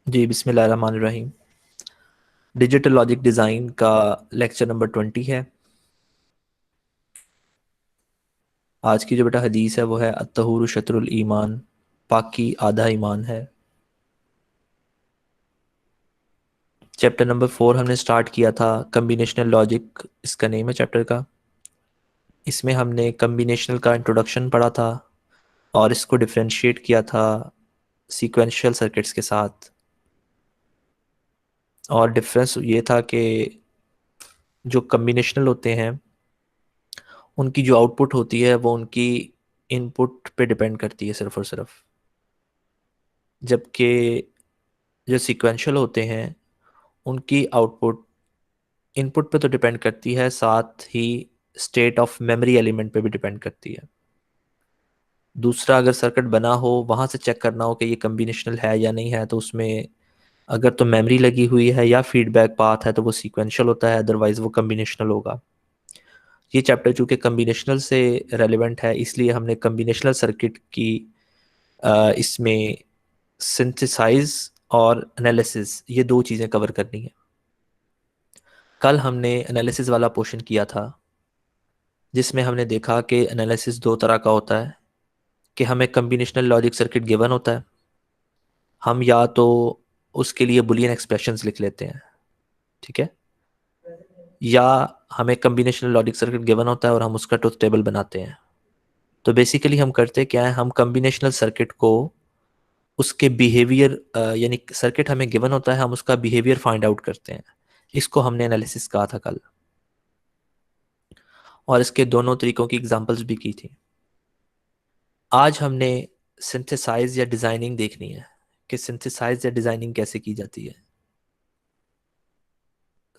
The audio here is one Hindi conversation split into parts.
जी बिस्मिल्लाहिर्रहमानिर्रहीम। डिजिटल लॉजिक डिज़ाइन का लेक्चर नंबर 20 है। आज की जो बेटा हदीस है वो है अत्तहूरु शत्रुल ईमान, पाकी आधा ईमान है। चैप्टर नंबर 4 हमने स्टार्ट किया था, कम्बिनेशनल लॉजिक इसका नेम है चैप्टर का। इसमें हमने कम्बिनेशनल का इंट्रोडक्शन पढ़ा था और इसको डिफरेंशिएट किया था सीक्वेंशियल सर्किट्स के साथ। और डिफरेंस ये था कि जो कम्बिनेशनल होते हैं उनकी जो आउटपुट होती है वो उनकी इनपुट पे डिपेंड करती है सिर्फ और सिर्फ, जबकि जो सीक्वेंशियल होते हैं उनकी आउटपुट इनपुट पे तो डिपेंड करती है, साथ ही स्टेट ऑफ मेमोरी एलिमेंट पे भी डिपेंड करती है। दूसरा, अगर सर्किट बना हो वहाँ से चेक करना हो कि ये कम्बिनेशनल है या नहीं है, तो उसमें अगर तो मेमोरी लगी हुई है या फीडबैक पाथ है तो वो सीक्वेंशियल होता है, अदरवाइज वो कम्बिनेशनल होगा। ये चैप्टर चूँकि कम्बिनेशनल से रेलिवेंट है इसलिए हमने कम्बिनेशनल सर्किट की इसमें सिंथेसाइज और एनालिसिस ये दो चीज़ें कवर करनी है। कल हमने एनालिसिस वाला पोर्शन किया था जिसमें हमने देखा कि एनालिसिस दो तरह का होता है कि हमें कम्बिनेशनल लॉजिक सर्किट गिवन होता है, हम या तो उसके लिए बुलियन एक्सप्रेशंस लिख लेते हैं, ठीक है, या हमें कम्बिनेशनल लॉजिक सर्किट गिवन होता है और हम उसका ट्रुथ टेबल बनाते हैं। तो बेसिकली हम करते क्या है, हम कम्बिनेशनल सर्किट को उसके बिहेवियर यानी सर्किट हमें गिवन होता है, हम उसका बिहेवियर फाइंड आउट करते हैं। इसको हमने एनालिसिस कहा था कल, और इसके दोनों तरीकों की एग्जांपल्स भी की थी। आज हमने सिंथेसाइज या डिज़ाइनिंग देखनी है कि सिंथेसाइज या डिज़ाइनिंग कैसे की जाती है।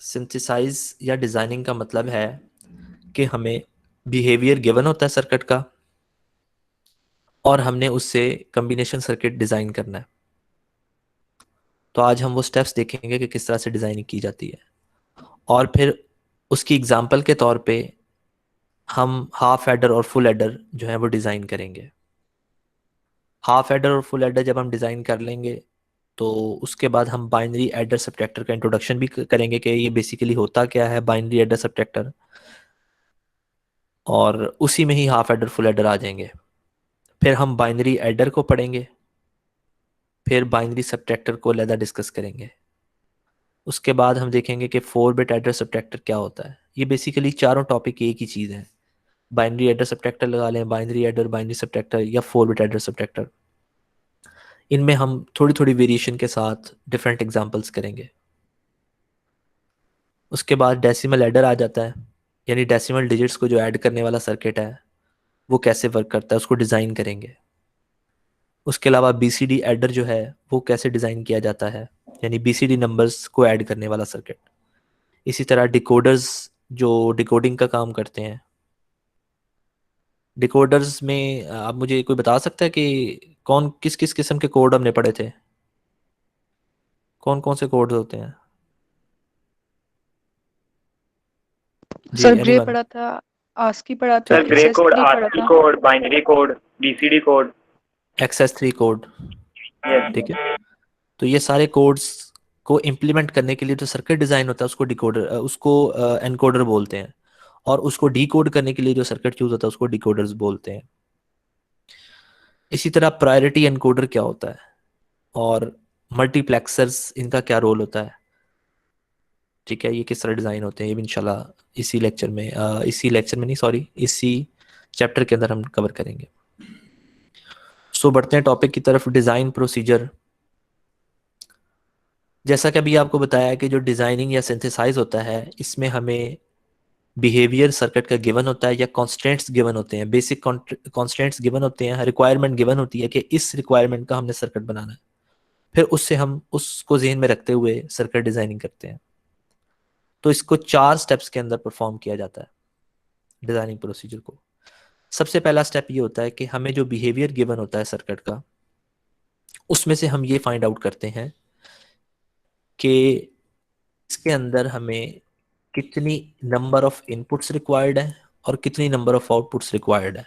सिंथेसाइज या डिज़ाइनिंग का मतलब है कि हमें बिहेवियर गिवन होता है सर्किट का और हमने उससे कम्बिनेशन सर्किट डिज़ाइन करना है। तो आज हम वो स्टेप्स देखेंगे कि किस तरह से डिज़ाइनिंग की जाती है, और फिर उसकी एग्जांपल के तौर पे हम हाफ एडर और फुल एडर जो है वो डिज़ाइन करेंगे। हाफ एडर और फुल एडर जब हम डिज़ाइन कर लेंगे तो उसके बाद हम बाइनरी एडर सब्ट्रैक्टर का इंट्रोडक्शन भी करेंगे कि ये बेसिकली होता क्या है बाइनरी एडर सब्ट्रैक्टर, और उसी में ही हाफ एडर फुल एडर आ जाएंगे। फिर हम बाइनरी एडर को पढ़ेंगे, फिर बाइनरी सब्ट्रैक्टर को अलग डिस्कस करेंगे। उसके बाद हम देखेंगे कि 4 बिट एडर सब्ट्रैक्टर क्या होता है। ये बेसिकली चारों टॉपिक एक ही चीज़ है, बाइनरी एडर सब्ट्रैक्टर लगा लें, बाइनरी एडर, बाइनरी सब्ट्रैक्टर या 4 बिट एडर सब्ट्रैक्टर। इनमें हम थोड़ी थोड़ी वेरिएशन के साथ डिफरेंट एग्जांपल्स करेंगे। उसके बाद डेसिमल एडर आ जाता है, यानी डेसिमल डिजिट्स को जो ऐड करने वाला सर्किट है वो कैसे वर्क करता है उसको डिज़ाइन करेंगे। उसके अलावा बीसीडी एडर जो है वो कैसे डिज़ाइन किया जाता है, यानी बीसीडी नंबर्स को ऐड करने वाला सर्किट। इसी तरह डिकोडर्स जो डिकोडिंग का काम करते हैं, डिकोडर्स में आप मुझे कोई बता सकता है कि कौन किस किस किस्म के कोड हमने पढ़े थे, कौन कौन से कोड होते हैं? जी सर ग्रे एनीवन? पढ़ा था, आस्की पढ़ा था, सर ठीक है, ग्रे एक्सेस कोड, 3 पढ़ा आस्की था। Code, binary code, BCD code. XS3 code, yes. ठीक है। तो ये सारे कोड्स को इम्प्लीमेंट करने के लिए जो सर्किट डिज़ाइन होता है उसको डिकोडर उसको एनकोडर बोलते हैं, और उसको डीकोड करने के लिए जो सर्किट यूज होता है उसको डिकोडर्स बोलते हैं। इसी तरह प्रायोरिटी एनकोडर क्या होता है और मल्टीप्लेक्सर्स इनका क्या रोल होता है, ठीक है, ये किस तरह डिज़ाइन होते हैं, ये भी इंशाल्लाह इसी लेक्चर में नहीं, सॉरी, इसी चैप्टर के अंदर हम कवर करेंगे। सो बढ़ते हैं टॉपिक की तरफ, डिज़ाइन प्रोसीजर। जैसा कि अभी आपको बताया कि जो डिज़ाइनिंग या सिंथेसाइज होता है इसमें हमें बिहेवियर सर्किट का गिवन होता है या कॉन्स्टेंट्स गिवन होते हैं, बेसिक कॉन्स्टेंट्स गिवन होते हैं, रिक्वायरमेंट गिवन होती है कि इस रिक्वायरमेंट का हमने सर्किट बनाना है। फिर उससे हम उसको जहन में रखते हुए सर्किट डिज़ाइनिंग करते हैं। तो इसको 4 स्टेप्स के अंदर परफॉर्म किया जाता है डिज़ाइनिंग प्रोसीजर को। सबसे पहला स्टेप ये होता है कि हमें जो बिहेवियर गिवन होता है सर्किट का उसमें से हम ये फाइंड आउट करते हैं कि इसके अंदर हमें कितनी नंबर ऑफ इनपुट्स रिक्वायर्ड है और कितनी नंबर ऑफ आउटपुट्स रिक्वायर्ड है।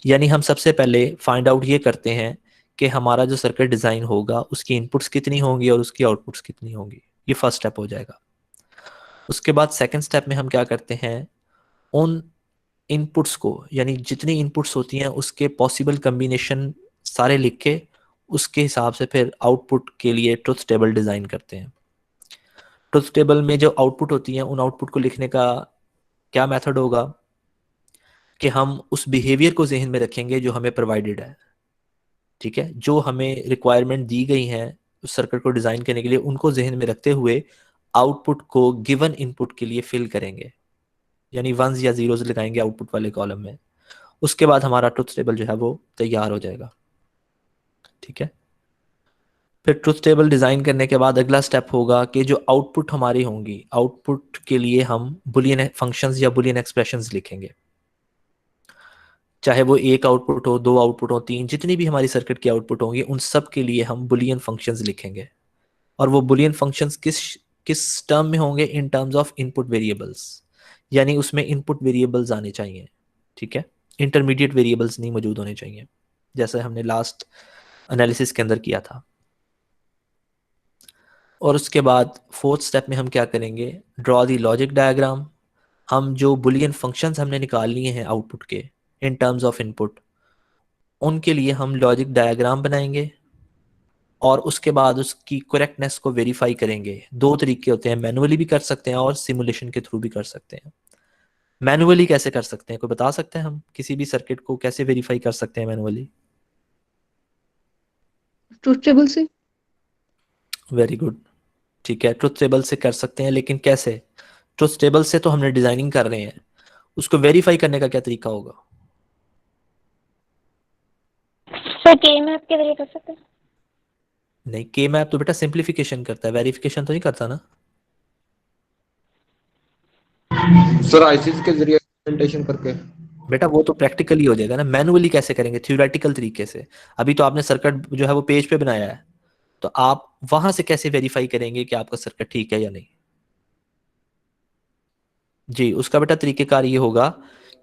यानी हम सबसे पहले फाइंड आउट ये करते हैं कि हमारा जो सर्किट डिज़ाइन होगा उसकी इनपुट्स कितनी होंगी और उसकी आउटपुट्स कितनी होंगी। ये फर्स्ट स्टेप हो जाएगा। उसके बाद सेकंड स्टेप में हम क्या करते हैं, उन इनपुट्स को, यानी जितनी इनपुट्स होती हैं उसके पॉसिबल कम्बिनेशन सारे लिख के उसके हिसाब से फिर आउटपुट के लिए ट्रुथ टेबल डिज़ाइन करते हैं। ट्रुथ टेबल में जो आउटपुट होती हैं उन आउटपुट को लिखने का क्या मेथड होगा कि हम उस बिहेवियर को जहन में रखेंगे जो हमें प्रोवाइडेड है, ठीक है, जो हमें रिक्वायरमेंट दी गई हैं उस सर्किट को डिज़ाइन करने के लिए, उनको जहन में रखते हुए आउटपुट को गिवन इनपुट के लिए फिल करेंगे, यानी वंस या जीरोस लगाएंगे आउटपुट वाले कॉलम में। उसके बाद हमारा ट्रुथ टेबल जो है वो तैयार हो जाएगा, ठीक है। फिर ट्रुथ टेबल डिज़ाइन करने के बाद अगला स्टेप होगा कि जो आउटपुट हमारी होंगी, आउटपुट के लिए हम बुलियन फंक्शंस या बुलियन एक्सप्रेशंस लिखेंगे, चाहे वो एक आउटपुट हो, दो आउटपुट हो, तीन, जितनी भी हमारी सर्किट की आउटपुट होंगी उन सब के लिए हम बुलियन फंक्शंस लिखेंगे। और वो बुलियन फंक्शंस किस किस टर्म में होंगे, इन टर्म्स ऑफ इनपुट वेरिएबल्स, यानी उसमें इनपुट वेरिएबल्स आने चाहिए, ठीक है, इंटरमीडिएट वेरिएबल्स नहीं मौजूद होने चाहिए, जैसे हमने लास्ट एनालिसिस के अंदर किया था। और उसके बाद फोर्थ स्टेप में हम क्या करेंगे, ड्रॉ दी लॉजिक डायग्राम। हम जो बुलियन फंक्शंस हमने निकाल लिए हैं आउटपुट के इन टर्म्स ऑफ इनपुट, उनके लिए हम लॉजिक डायग्राम बनाएंगे और उसके बाद उसकी करेक्टनेस को वेरीफाई करेंगे। दो तरीके होते हैं, मैनुअली भी कर सकते हैं और सिमुलेशन के थ्रू भी कर सकते हैं। मैनुअली कैसे कर सकते हैं, कोई बता सकते हैं हम किसी भी सर्किट को कैसे वेरीफाई कर सकते हैं मैनुअली? ट्रुथ टेबल से। वेरी गुड, ठीक है, ट्रुथ टेबल से कर सकते हैं, लेकिन कैसे? ट्रुथ टेबल से तो हमने डिजाइनिंग कर रहे हैं, उसको वेरीफाई करने का क्या तरीका होगा? सर के मैप के जरिए कर सकते हैं। नहीं, के मैप तो बेटा सिंप्लीफिकेशन करता है, वेरिफिकेशन तो नहीं करता ना। सर आईसीस के जरिए इम्प्लीमेंटेशन करके। बेटा वो तो प्रैक्टिकली हो जाएगा ना, मैनुअली कैसे करेंगे? थ्योरेटिकल तरीके से। अभी तो आपने सर्किट जो है वो पेज पे बनाया है, तो आप वहां से कैसे वेरीफाई करेंगे कि आपका सर्किट ठीक है या नहीं? जी, उसका बेटा तरीकेकार ये होगा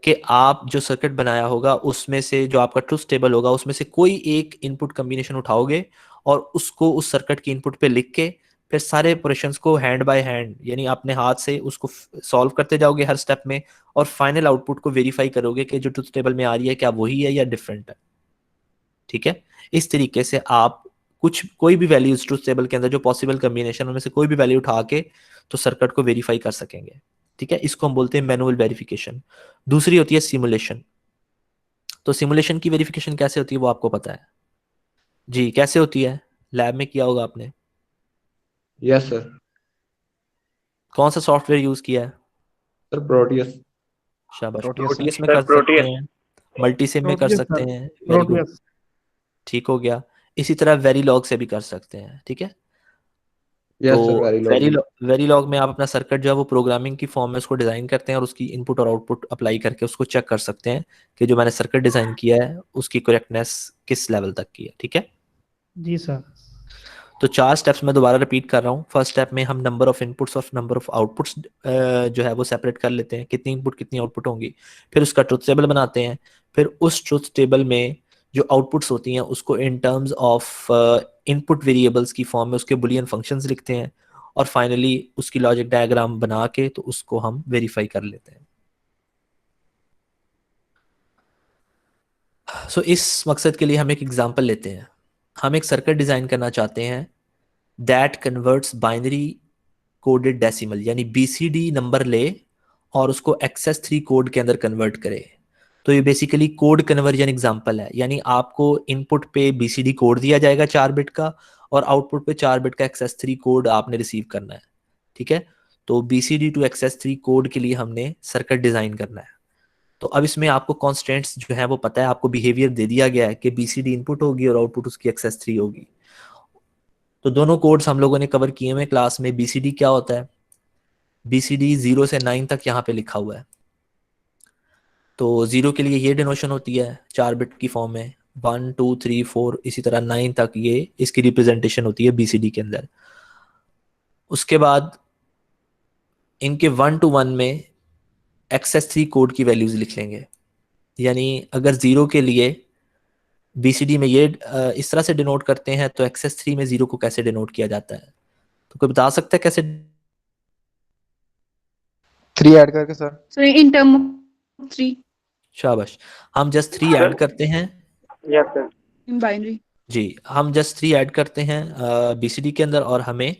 कि आप जो सर्किट बनाया होगा उसमें से जो आपका ट्रुथ टेबल होगा उसमें से कोई एक इनपुट कॉम्बिनेशन उठाओगे और उसको उस सर्किट की इनपुट पे लिख के फिर सारे ऑपरेशंस को हैंड बाय हैंड, यानी अपने हाथ से उसको सॉल्व करते जाओगे हर स्टेप में, और फाइनल आउटपुट को वेरीफाई करोगे कि जो ट्रुथ टेबल में आ रही है क्या वही है या डिफरेंट है, ठीक है। इस तरीके से आप कोई भी वैल्यूज ट्रुथ टेबल के अंदर जो पॉसिबल कॉम्बिनेशन उनमें से कोई भी वैल्यू उठा के तो सर्किट को वेरीफाई कर सकेंगे, ठीक है। इसको हम बोलते हैं मैनुअल वेरिफिकेशन। दूसरी होती है सिमुलेशन। तो सिमुलेशन की वेरिफिकेशन कैसे होती है वो आपको पता है? जी, कैसे होती है? लैब में किया होगा आपने। Yes sir. कौन सा सॉफ्टवेयर यूज किया है? Sir Proteus. शाबाश, प्रोटियस सर। प्रोटियस में सर कर सकते प्रोटियस। हैं, मल्टीसिम में कर प्रोटियस सकते सर। हैं, वेरी गुड, प्रोटियस। ठीक हो गया। इसी तरह वेरीलॉग से भी कर सकते हैं, ठीक है। तो यस सर वेरी लॉग। वेरीलॉग में आप अपना सर्किट जो है वो प्रोग्रामिंग की फॉर्म में उसको डिजाइन करते हैं और उसकी इनपुट और आउटपुट अप्लाई करके उसको चेक कर सकते हैं कि जो मैंने सर्किट डिजाइन किया है उसकी करेक्टनेस किस लेवल तक की है, ठीक है। जी सर। तो 4 स्टेप्स मैं दोबारा रिपीट कर रहा हूँ। फर्स्ट स्टेप में हम नंबर ऑफ इनपुट्स और नंबर ऑफ आउटपुट्स जो है वो सेपरेट कर लेते हैं, कितनी इनपुट कितनी आउटपुट होंगी। फिर उसका ट्रुथ टेबल बनाते हैं। फिर उस ट्रुथ टेबल में जो आउटपुट्स होती हैं उसको इन टर्म्स ऑफ इनपुट वेरिएबल्स की फॉर्म में उसके बुलियन फंक्शंस लिखते हैं और फाइनली उसकी लॉजिक डायग्राम बना के तो उसको हम वेरीफाई कर लेते हैं। सो इस मकसद के लिए हम एक एग्जांपल लेते हैं। हम एक सर्किट डिज़ाइन करना चाहते हैं that converts binary coded decimal, यानी बीसीडी नंबर ले और उसको एक्सेस 3 कोड के अंदर कन्वर्ट करे। तो ये बेसिकली कोड कन्वर्जन एग्जांपल है, यानी आपको इनपुट पे बीसीडी कोड दिया जाएगा 4 बिट का और आउटपुट पे 4 बिट का एक्सेस 3 कोड आपने रिसीव करना है, ठीक है। तो बीसीडी टू एक्सेस 3 कोड के लिए हमने सर्किट डिजाइन करना है। तो अब इसमें आपको कॉन्स्टेंट्स जो है वो पता है, आपको बिहेवियर दे दिया गया है कि बीसीडी इनपुट होगी और आउटपुट उसकी एक्सेस 3 होगी। तो दोनों कोड्स हम लोगों ने कवर किए हुए क्लास में। बीसीडी क्या होता है? बीसीडी 0 से 9 तक यहाँ पे लिखा हुआ है। तो 0 के लिए ये डिनोशन होती है 4 बिट की फॉर्म में, 1 2 3 4 इसी तरह 9 तक ये इसकी रिप्रेजेंटेशन होती है बीसीडी के अंदर। उसके बाद इनके 1 to 1 में एक्सेस 3 कोड की वैल्यूज लिख लेंगे, यानी अगर 0 के लिए BCD में ये इस तरह से डिनोट करते हैं, तो XS3 में 0 को कैसे डिनोट किया जाता है? तो कोई बता सकता है कैसे? 3 ऐड करके sir. So in term of 3 शाबाश, हम जस्ट 3 ऐड करते हैं यस सर। in binary. जी, हम जस्ट 3 ऐड करते हैं BCD के अंदर और हमें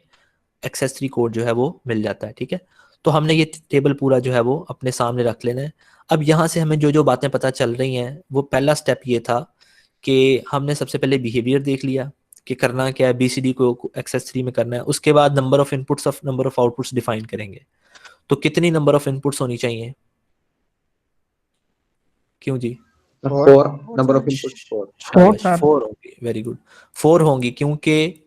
XS3 कोड जो है वो मिल जाता है। ठीक है, तो हमने ये टेबल पूरा जो है वो अपने सामने रख लेना है। अब यहाँ से हमें जो जो बातें पता चल रही हैं, वो पहला स्टेप ये था कि हमने सबसे पहले बिहेवियर देख लिया कि करना क्या है, BCD को XS3 में करना है। उसके बाद number of inputs of number of outputs define करेंगे। तो कितनी नंबर ऑफ इनपुट्स होनी चाहिए? क्यों जी? 4 नंबर ऑफ इनपुट 4। शाबाश, 4 होंगी, वेरी गुड, 4 होंगी, क्योंकि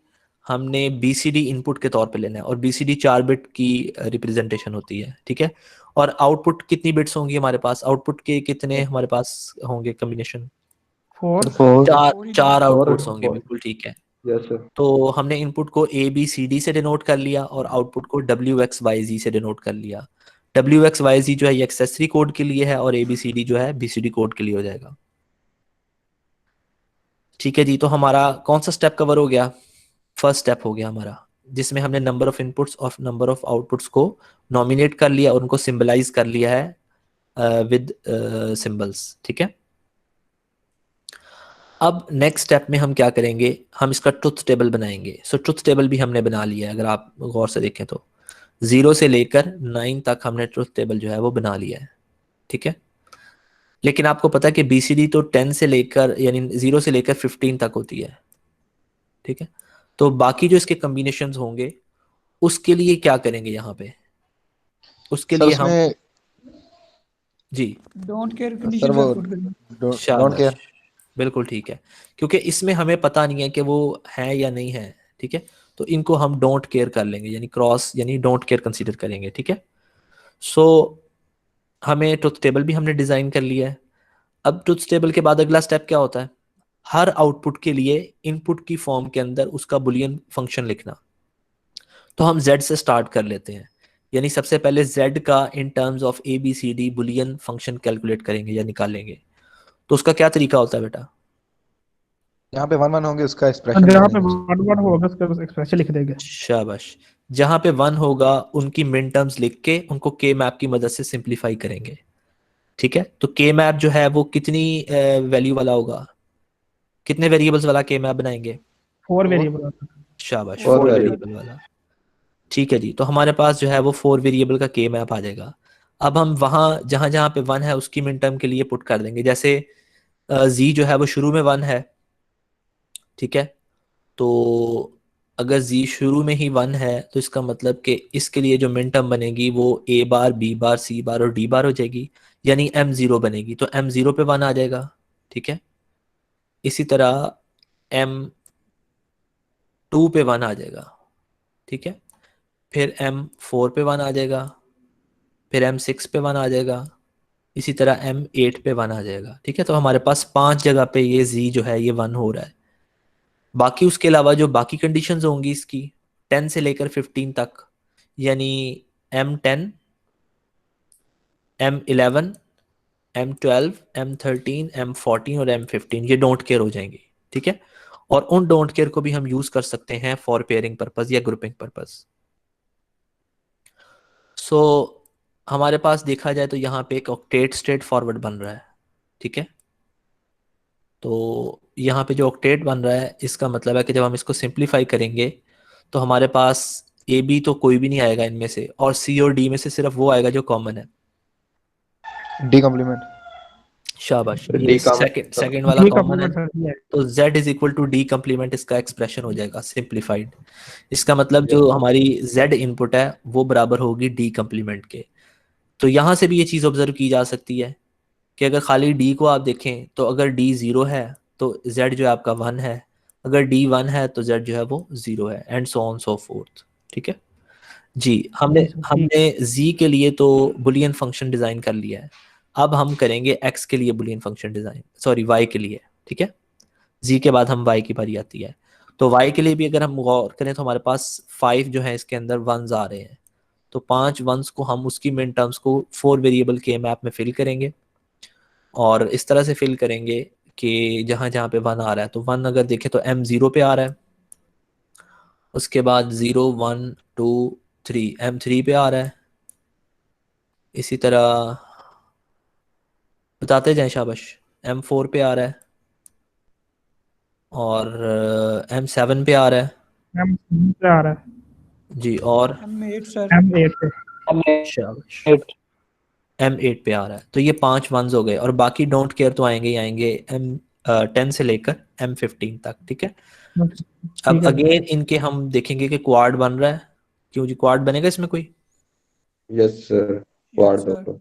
हमने BCD इनपुट के तौर पे लेना है और BCD 4 बिट की रिप्रेजेंटेशन होती है। ठीक है, और आउटपुट कितनी बिट्स होंगी हमारे पास? आउटपुट के कितने हमारे पास होंगे कॉम्बिनेशन? 4 चार आउटपुट्स होंगे, बिल्कुल ठीक है। Yes sir. तो हमने इनपुट को ABCD से डिनोट कर लिया और आउटपुट को WXYZ से डिनोट कर लिया। WXYZ जो है ये XS3 कोड के लिए है और ABCD जो है BCD कोड के लिए हो जाएगा। ठीक है जी, तो हमारा कौन सा स्टेप कवर हो गया? फर्स्ट स्टेप हो गया हमारा, जिसमें हमने नंबर ऑफ इनपुट्स और नंबर ऑफ आउटपुट्स को नॉमिनेट कर लिया और उनको सिंबलाइज कर लिया है विद सिंबल्स। ठीक है, अब नेक्स्ट स्टेप में हम क्या करेंगे, हम इसका ट्रुथ टेबल बनाएंगे। सो ट्रुथ टेबल भी हमने बना लिया है, अगर आप गौर से देखें तो 0 से लेकर 9 तक हमने ट्रुथ टेबल जो है वो बना लिया है। ठीक है, लेकिन आपको पता है कि BCD तो 10 से लेकर यानी 0 से लेकर 15 तक होती है। ठीक है, तो बाकी जो इसके कॉम्बिनेशन होंगे उसके लिए क्या करेंगे यहाँ पे? उसके सर लिए हम उसमें जी डोंट केयर सर कंडीशन वो का कोड करेंगे। डोंट शाबाश, केयर। बिल्कुल ठीक है, क्योंकि इसमें हमें पता नहीं है कि वो है या नहीं है। ठीक है, तो इनको हम डोंट केयर कर लेंगे, यानी क्रॉस यानी डोंट केयर कंसीडर करेंगे। ठीक है, सो हमें ट्रुथ टेबल भी हमने डिजाइन कर लिया है। अब ट्रुथ टेबल के बाद अगला स्टेप क्या होता है? हर आउटपुट के लिए इनपुट की फॉर्म के अंदर उसका बुलियन फंक्शन लिखना। तो हम Z से स्टार्ट कर लेते हैं, यानी सबसे पहले Z का इन terms of ABCD Boolean function calculate करेंगे या निकालेंगे। तो उसका क्या तरीका होता है बेटा? यहाँ पे 1 1 होंगे उसका एक्सप्रेशन अगर यहाँ पे लिखेंगे। वन वन होगा उसका बस एक्सप्रेशन लिख देंगे। शाबाश, जहां पे 1 होगा उनकी मिन टर्म्स लिख के उनको के मैप की मदद से सिंप्लीफाई करेंगे। ठीक है, तो के मैप जो है वो कितनी वैल्यू वाला होगा? कितने वेरिएबल्स वाला के मैप बनाएंगे? 4 वेरिएबल। शाबाश, Four 4 variable। वेरिएबल वाला। ठीक है जी, तो हमारे पास जो है वो 4 वेरिएबल का के मैप आ जाएगा। अब हम वहाँ जहाँ जहाँ पे 1 है उसकी मिन टर्म के लिए पुट कर देंगे। जैसे Z जो है वो शुरू में 1 है। ठीक है, तो अगर Z शुरू में ही 1 है तो इसका मतलब कि इसके लिए जो मिन टर्म बनेगी वो A bar, B bar, C बार और D बार हो जाएगी, यानी M0 बनेगी। तो M0 पे 1 आ जाएगा। ठीक है, इसी तरह M2 पे 1 आ जाएगा। ठीक है, फिर M4 पे 1 आ जाएगा, फिर M6 पे 1 आ जाएगा, इसी तरह M8 पे 1 आ जाएगा। ठीक है, तो हमारे पास 5 जगह पे ये Z जो है ये 1 हो रहा है। बाकी उसके अलावा जो बाकी कंडीशंस होंगी इसकी 10 से लेकर 15 तक, यानी M10, M11, M12, M13, M14 और M15 ये डोंट केयर हो जाएंगी। ठीक है, और उन डोंट केयर को भी हम यूज कर सकते हैं फॉर पेयरिंग पर्पस या ग्रुपिंग पर्पस। सो हमारे पास देखा जाए तो यहाँ पे एक ऑक्टेट स्ट्रेट फॉरवर्ड बन रहा है। ठीक है, तो यहाँ पे जो ऑक्टेट बन रहा है इसका मतलब है कि जब हम इसको सिंप्लीफाई करेंगे तो हमारे पास AB तो कोई भी नहीं आएगा इनमें से, और C और D में से सिर्फ वो आएगा जो कॉमन है। D complement. शाबाश, फिर ये डी का सेकंड वाला डी कॉमन है, कॉम्प्लीमेंट है। तो Z is equal to D complement इसका एक्सप्रेशन हो जाएगा सिंप्लीफाइड। इसका मतलब जो हमारी Z इनपुट है वो बराबर होगी D कम्प्लीमेंट के। तो यहाँ से भी ये चीज़ ऑब्जर्व की जा सकती है कि अगर खाली D को आप देखें तो अगर D 0 है तो Z जो है आपका 1 है, अगर D 1 है तो Z जो है वो 0 है, and so on so fourth. ठीक है जी, हमने हमने Z के लिए तो बुलियन फंक्शन डिज़ाइन कर लिया है। अब हम करेंगे X के लिए Boolean function design, sorry Y के लिए। ठीक है, Z के बाद हम Y की बारी आती है। तो Y के लिए भी अगर हम गौर करें तो हमारे पास 5 जो है इसके अंदर वंस आ रहे हैं, तो 5 वंस को हम उसकी मिन टर्म्स को 4 वेरिएबल के मैप में फिल करेंगे और इस तरह से फिल करेंगे कि जहाँ जहाँ पे 1 आ रहा है, तो 1 अगर देखें तो M0 पे आ रहा है, उसके बाद 0 1 2 3 M3 पे आ रहा है, इसी तरह बताते जाएं शाबाश, M4 पे आ रहा है, और M7 पे आ रहा है M पे आ रहा है, जी, और M8 सर, M8 पे, शाबाश M8 पे आ रहा है। तो ये 5 वंस हो गए, और बाकी डोंट केयर तो आएंगे ही आएंगे M10 से लेकर M15 तक, ठीक है। अब ठीक है। अगेन इनके हम देखेंगे कि क्वाड बन रहा है, क्यों जी क्वाड बनेगा इसमें कोई? यस सर, क्वाड दो तो।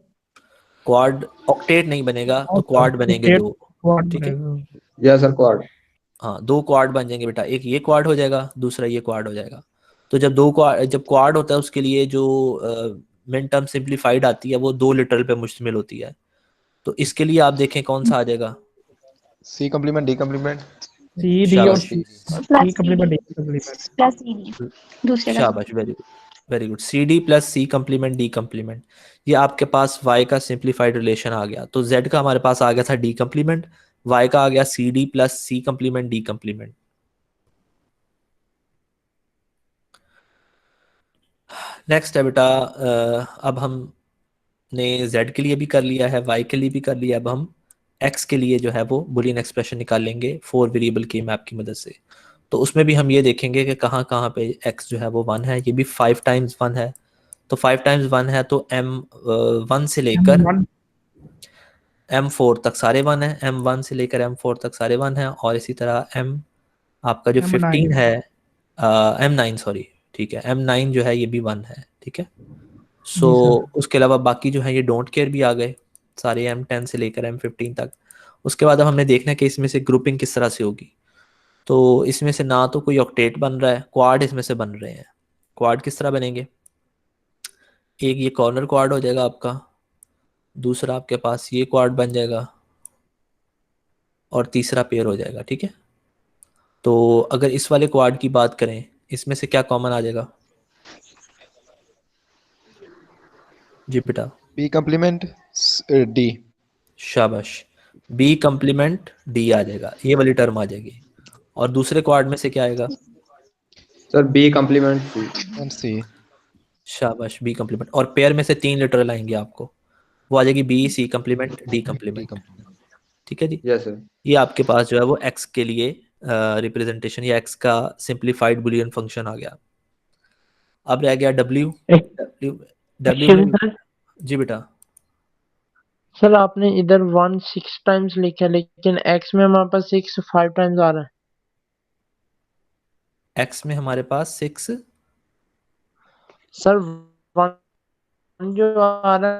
क्वाड ऑक्टेट नहीं बनेगा, तो क्वाड बनेंगे 2, क्वाड ठीक है। बनेगा। Yes sir, quad. हाँ 2 क्वाड बन जाएंगे बेटा, एक ये क्वाड हो जाएगा, दूसरा ये क्वाड हो जाएगा। तो जब क्वाड होता है उसके लिए जो मिन टर्म सिंप्लीफाइड आती है वो 2 लिटरल पे मुश्तमिल होती है। तो इसके लिए आप देखें कौन सा आ जाएगा, C complement D complement C D और शाबाश C plus complement, D complement. Plus D दूसरे का शाबाश, very good. C D plus C complement D complement, ये आपके पास y का सिंप्लीफाइड रिलेशन आ गया। तो z का हमारे पास आ गया था डी कंप्लीमेंट, y का आ गया सी D plus C complement D complement. Next है बेटा, अब हमने z के लिए भी कर लिया है, y के लिए भी कर लिया, अब हम x के लिए जो है वो बुलियन एक्सप्रेशन निकालेंगे 4 वेरिएबल की मैप की मदद से। तो उसमें भी हम ये देखेंगे कि कहाँ कहाँ पे x जो है वो 1 है, ये भी 5 टाइम्स 1 है। तो 5 टाइम्स 1 है, तो M1 से लेकर M4 तक सारे 1 है, M1 से लेकर M4 तक सारे 1 है, और इसी तरह M आपका जो 15 है, M9 सॉरी, ठीक है, M9 जो है ये भी 1 है, ठीक है। सो उसके अलावा बाकी जो है ये डोंट केयर भी आ गए, सारे M10 से लेकर M15 तक। उसके बाद अब हमने देखना है कि इसमें से ग्रुपिंग किस तरह से होगी। तो इसमें से ना तो कोई ऑक्टेट बन रहा है, क्वाड इसमें से बन रहे हैं। क्वाड किस तरह बनेंगे, एक ये कॉर्नर क्वाड हो जाएगा आपका, दूसरा आपके पास ये क्वाड बन जाएगा, और तीसरा पेयर हो जाएगा, ठीक है। तो अगर इस वाले क्वाड की बात करें, इसमें से क्या कॉमन आ जाएगा जी बेटा? B complement D शाबाश, बी कंप्लीमेंट डी आ जाएगा, ये वाली टर्म आ जाएगी। और दूसरे क्वाड में से क्या आएगा? Sir B complement C. and C शाबाश, बी कंप्लीमेंट। और पेयर में से 3 लिटरल आएंगे आपको, वो आ जाएगी B C complement D D complement, complement ठीक है जी। Yes sir. ये आपके पास जो है वो एक्स के लिए रिप्रेजेंटेशन या एक्स का सिंप्लीफाइड बुलियन फंक्शन आ गया। अब रह गया डब्ल्यू। डब्ल्यू में जी बेटा, सर आपने इधर 1 6 टाइम्स लिखा है, लेकिन एक्स में हमारे पास 6 5 टाइम्स आ रहा है। एक्स में हमारे पास 6, सर 1 जो आ रहा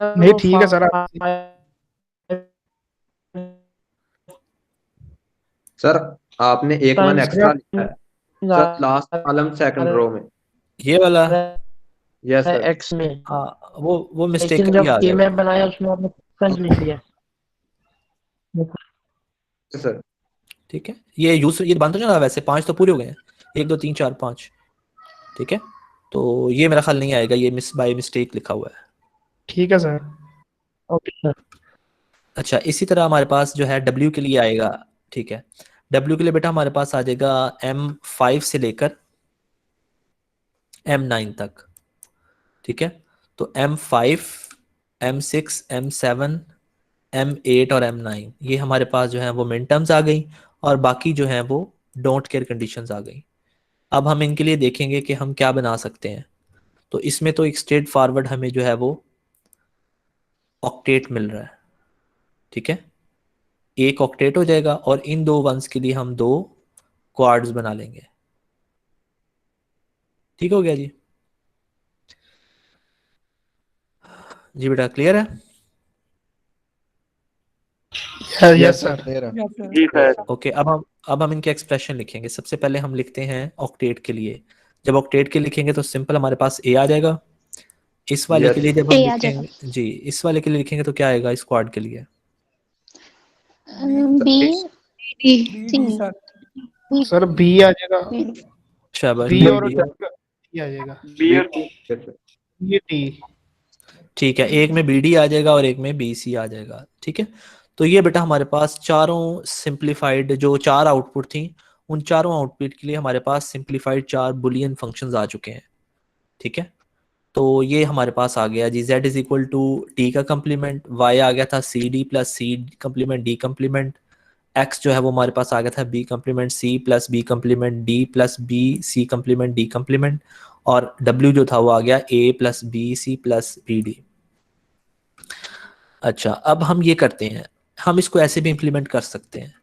है नहीं वो ठीक है सर, 5 सर आपने एक वन टाइम्स एक्स्ट्रा लिखा है sir, last column second row में। ये वाला, यस सर। एक्स में, हाँ वो मिस्टेक लेकिन भी जब आ के गया में बनाया उसमें आपने फ्रंट लिख दिया। सर ठीक है। ये बन तो नहीं रहा वैसे, 5 तो पूरे हो गए हैं, 1 2 3 4 5, ठीक है। तो ये मेरा ख्याल नहीं आएगा, ये बाय मिस्टेक लिखा हुआ है। ठीक है सर। Okay sir. अच्छा, इसी तरह हमारे पास जो है डब्ल्यू के लिए आएगा, ठीक है। डब्ल्यू के लिए बेटा हमारे पास आ जाएगा M5 से लेकर M9 तक, ठीक है। तो M5 M6 M7 M8 और M9 ये हमारे पास जो है वो मिन टर्म्स आ गई, और बाकी जो है वो डोंट केयर कंडीशंस आ गई। अब हम इनके लिए देखेंगे कि हम क्या बना सकते हैं। तो इसमें तो एक स्ट्रेट फॉरवर्ड हमें जो है वो ऑक्टेट मिल रहा है, ठीक है। एक ऑक्टेट हो जाएगा, और इन 2 वंस के लिए हम 2 क्वाड्स बना लेंगे, ठीक हो गया जी। जी बेटा क्लियर है? Yes sir. जी सर। ओके, अब हम इनके एक्सप्रेशन लिखेंगे। सबसे पहले हम लिखते हैं ऑक्टेट के लिए। जब ऑक्टेट के लिखेंगे तो सिंपल हमारे पास ए आ जाएगा। इस वाले के लिए जब हम A आ जाएगा। लिखेंगे जी, इस वाले के लिए लिखेंगे तो क्या आएगा स्क्वाड के लिए? बी सर बी आ जाएगा, शाबाश, बी और बी डी आ जाएगा, बी और सी। ये डी। ठीक है, एक में बी डी आ जाएगा और एक में बी सी आ जाएगा। ठीक है, तो ये बेटा हमारे पास चारों सिंप्लीफाइड जो 4 आउटपुट थी, उन चारों आउटपुट के लिए हमारे पास सिंप्लीफाइड 4 बुलियन फंक्शंस आ चुके हैं। ठीक है, तो ये हमारे पास आ गया जी z is equal to T का कम्प्लीमेंट, y आ गया था C D plus C complement D complement, x जो है वो हमारे पास आ गया था b complement c plus b complement d plus b c complement d complement, और w जो था वो आ गया a plus b c plus b d। अच्छा, अब हम ये करते हैं, हम इसको ऐसे भी इम्प्लीमेंट कर सकते हैं,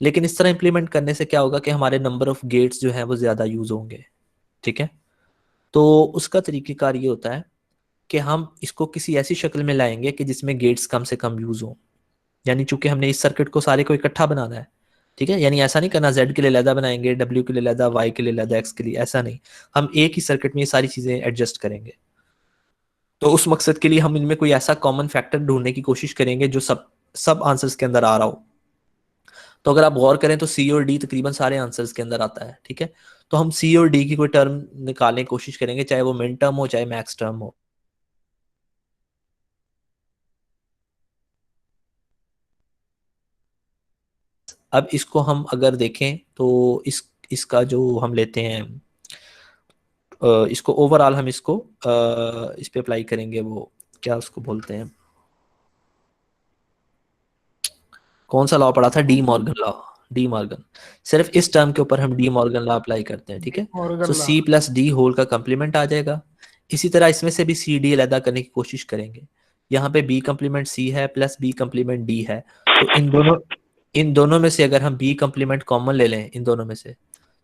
लेकिन इस तरह इम्प्लीमेंट करने से क्या होगा कि हमारे नंबर ऑफ गेट्स जो है वो ज़्यादा यूज़ होंगे। ठीक है, तो उसका तरीक़ेकार ये होता है कि हम इसको किसी ऐसी शक्ल में लाएंगे कि जिसमें गेट्स कम से कम यूज़ हों। यानी चूंकि हमने इस सर्किट को सारे को इकट्ठा बनाना है, ठीक है, यानी ऐसा नहीं करना z के लिए अलहदा बनाएंगे, w के लिए अलहदा, y के लिए अलहदा, x के लिए, ऐसा नहीं, हम एक ही सर्किट में ये सारी चीज़ें एडजस्ट करेंगे। तो उस मकसद के लिए हम इनमें कोई ऐसा कॉमन फैक्टर ढूंढने की कोशिश करेंगे जो सब आंसर्स के अंदर आ रहा हो। तो अगर आप गौर करें तो सी और डी तकरीबन सारे आंसर्स के अंदर आता है। ठीक है, तो हम सी और डी की कोई टर्म निकालने की कोशिश करेंगे, चाहे वो मिन टर्म हो चाहे मैक्स टर्म हो। अब इसको हम अगर देखें तो इसका जो हम लेते हैं, इसको ओवरऑल हम इसको इस पे अप्लाई करेंगे, वो क्या उसको बोलते हैं, कौन सा लॉ पढ़ा था, De Morgan law. De Morgan, सिर्फ इस टर्म के ऊपर हम डी मॉर्गन लॉ अप्लाई करते हैं। ठीक है, तो सी प्लस डी होल का कम्प्लीमेंट आ जाएगा। इसी तरह इसमें से भी सी डी अलहदा करने की कोशिश करेंगे। यहाँ पे बी कम्प्लीमेंट सी है प्लस बी कम्प्लीमेंट डी है, तो इन दोनों में से अगर हम बी कम्प्लीमेंट कॉमन ले लें इन दोनों में से,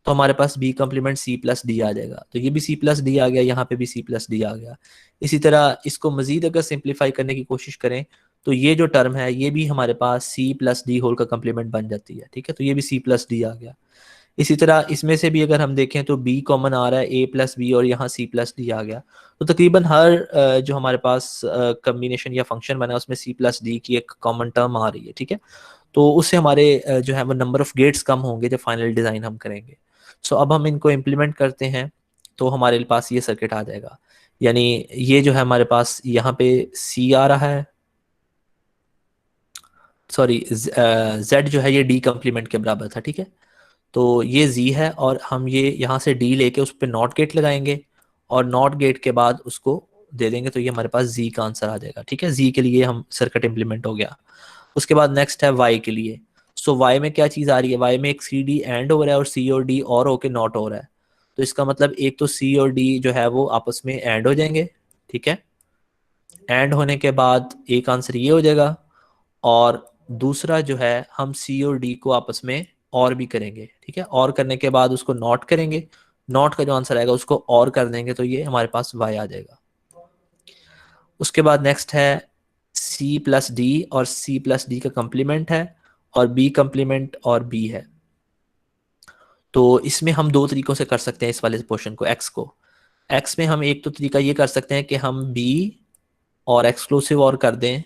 तो हमारे पास B complement C plus D आ जाएगा। तो ये भी सी प्लस डी आ गया, यहाँ पे भी सी प्लस डी आ गया। इसी तरह इसको मजीद अगर सिंप्लीफाई करने की कोशिश करें तो ये जो टर्म है ये भी हमारे पास सी प्लस डी होल का कम्प्लीमेंट बन जाती है। ठीक है, तो ये भी सी प्लस डी आ गया। इसी तरह इसमें से भी अगर हम देखें तो बी कॉमन आ रहा है, ए प्लस बी, और यहाँ सी प्लस डी आ गया। तो तकरीबन हर जो हमारे पास कम्बिनेशन या फंक्शन बना उसमें सी प्लस डी की एक कॉमन टर्म आ रही है। ठीक है, तो उससे हमारे जो है वो नंबर ऑफ गेट्स कम होंगे जब फाइनल डिज़ाइन हम करेंगे। सो अब हम इनको इम्प्लीमेंट करते हैं तो हमारे पास ये सर्किट आ जाएगा। यानी ये जो है हमारे पास यहाँ पे सी आ रहा है, सॉरी z जो है ये d कम्प्लीमेंट के बराबर था। ठीक है, तो ये z है और हम ये यहाँ से d लेके उस पर नॉट गेट लगाएंगे और नॉट गेट के बाद उसको दे देंगे, तो ये हमारे पास z का आंसर आ जाएगा। ठीक है, z के लिए हम सर्किट इम्प्लीमेंट हो गया। उसके बाद नेक्स्ट है y के लिए। सो y में क्या चीज़ आ रही है, y में एक सी डी एंड हो रहा है और c और d और होके नॉट हो रहा है। तो इसका मतलब एक तो c और d जो है वो आपस में एंड हो जाएंगे। ठीक है, एंड होने के बाद एक आंसर ये हो जाएगा, और दूसरा जो है हम सी और डी को आपस में और भी करेंगे। ठीक है, और करने के बाद उसको नॉट करेंगे, नॉट का जो आंसर आएगा उसको और कर देंगे, तो ये हमारे पास y आ जाएगा। उसके बाद नेक्स्ट है c प्लस डी, और c प्लस डी का कम्प्लीमेंट है और b कम्प्लीमेंट और b है। तो इसमें हम दो तरीकों से कर सकते हैं इस वाले पोर्शन को, x में हम एक तो तरीका ये कर सकते हैं कि हम b और एक्सक्लूसिव और कर दें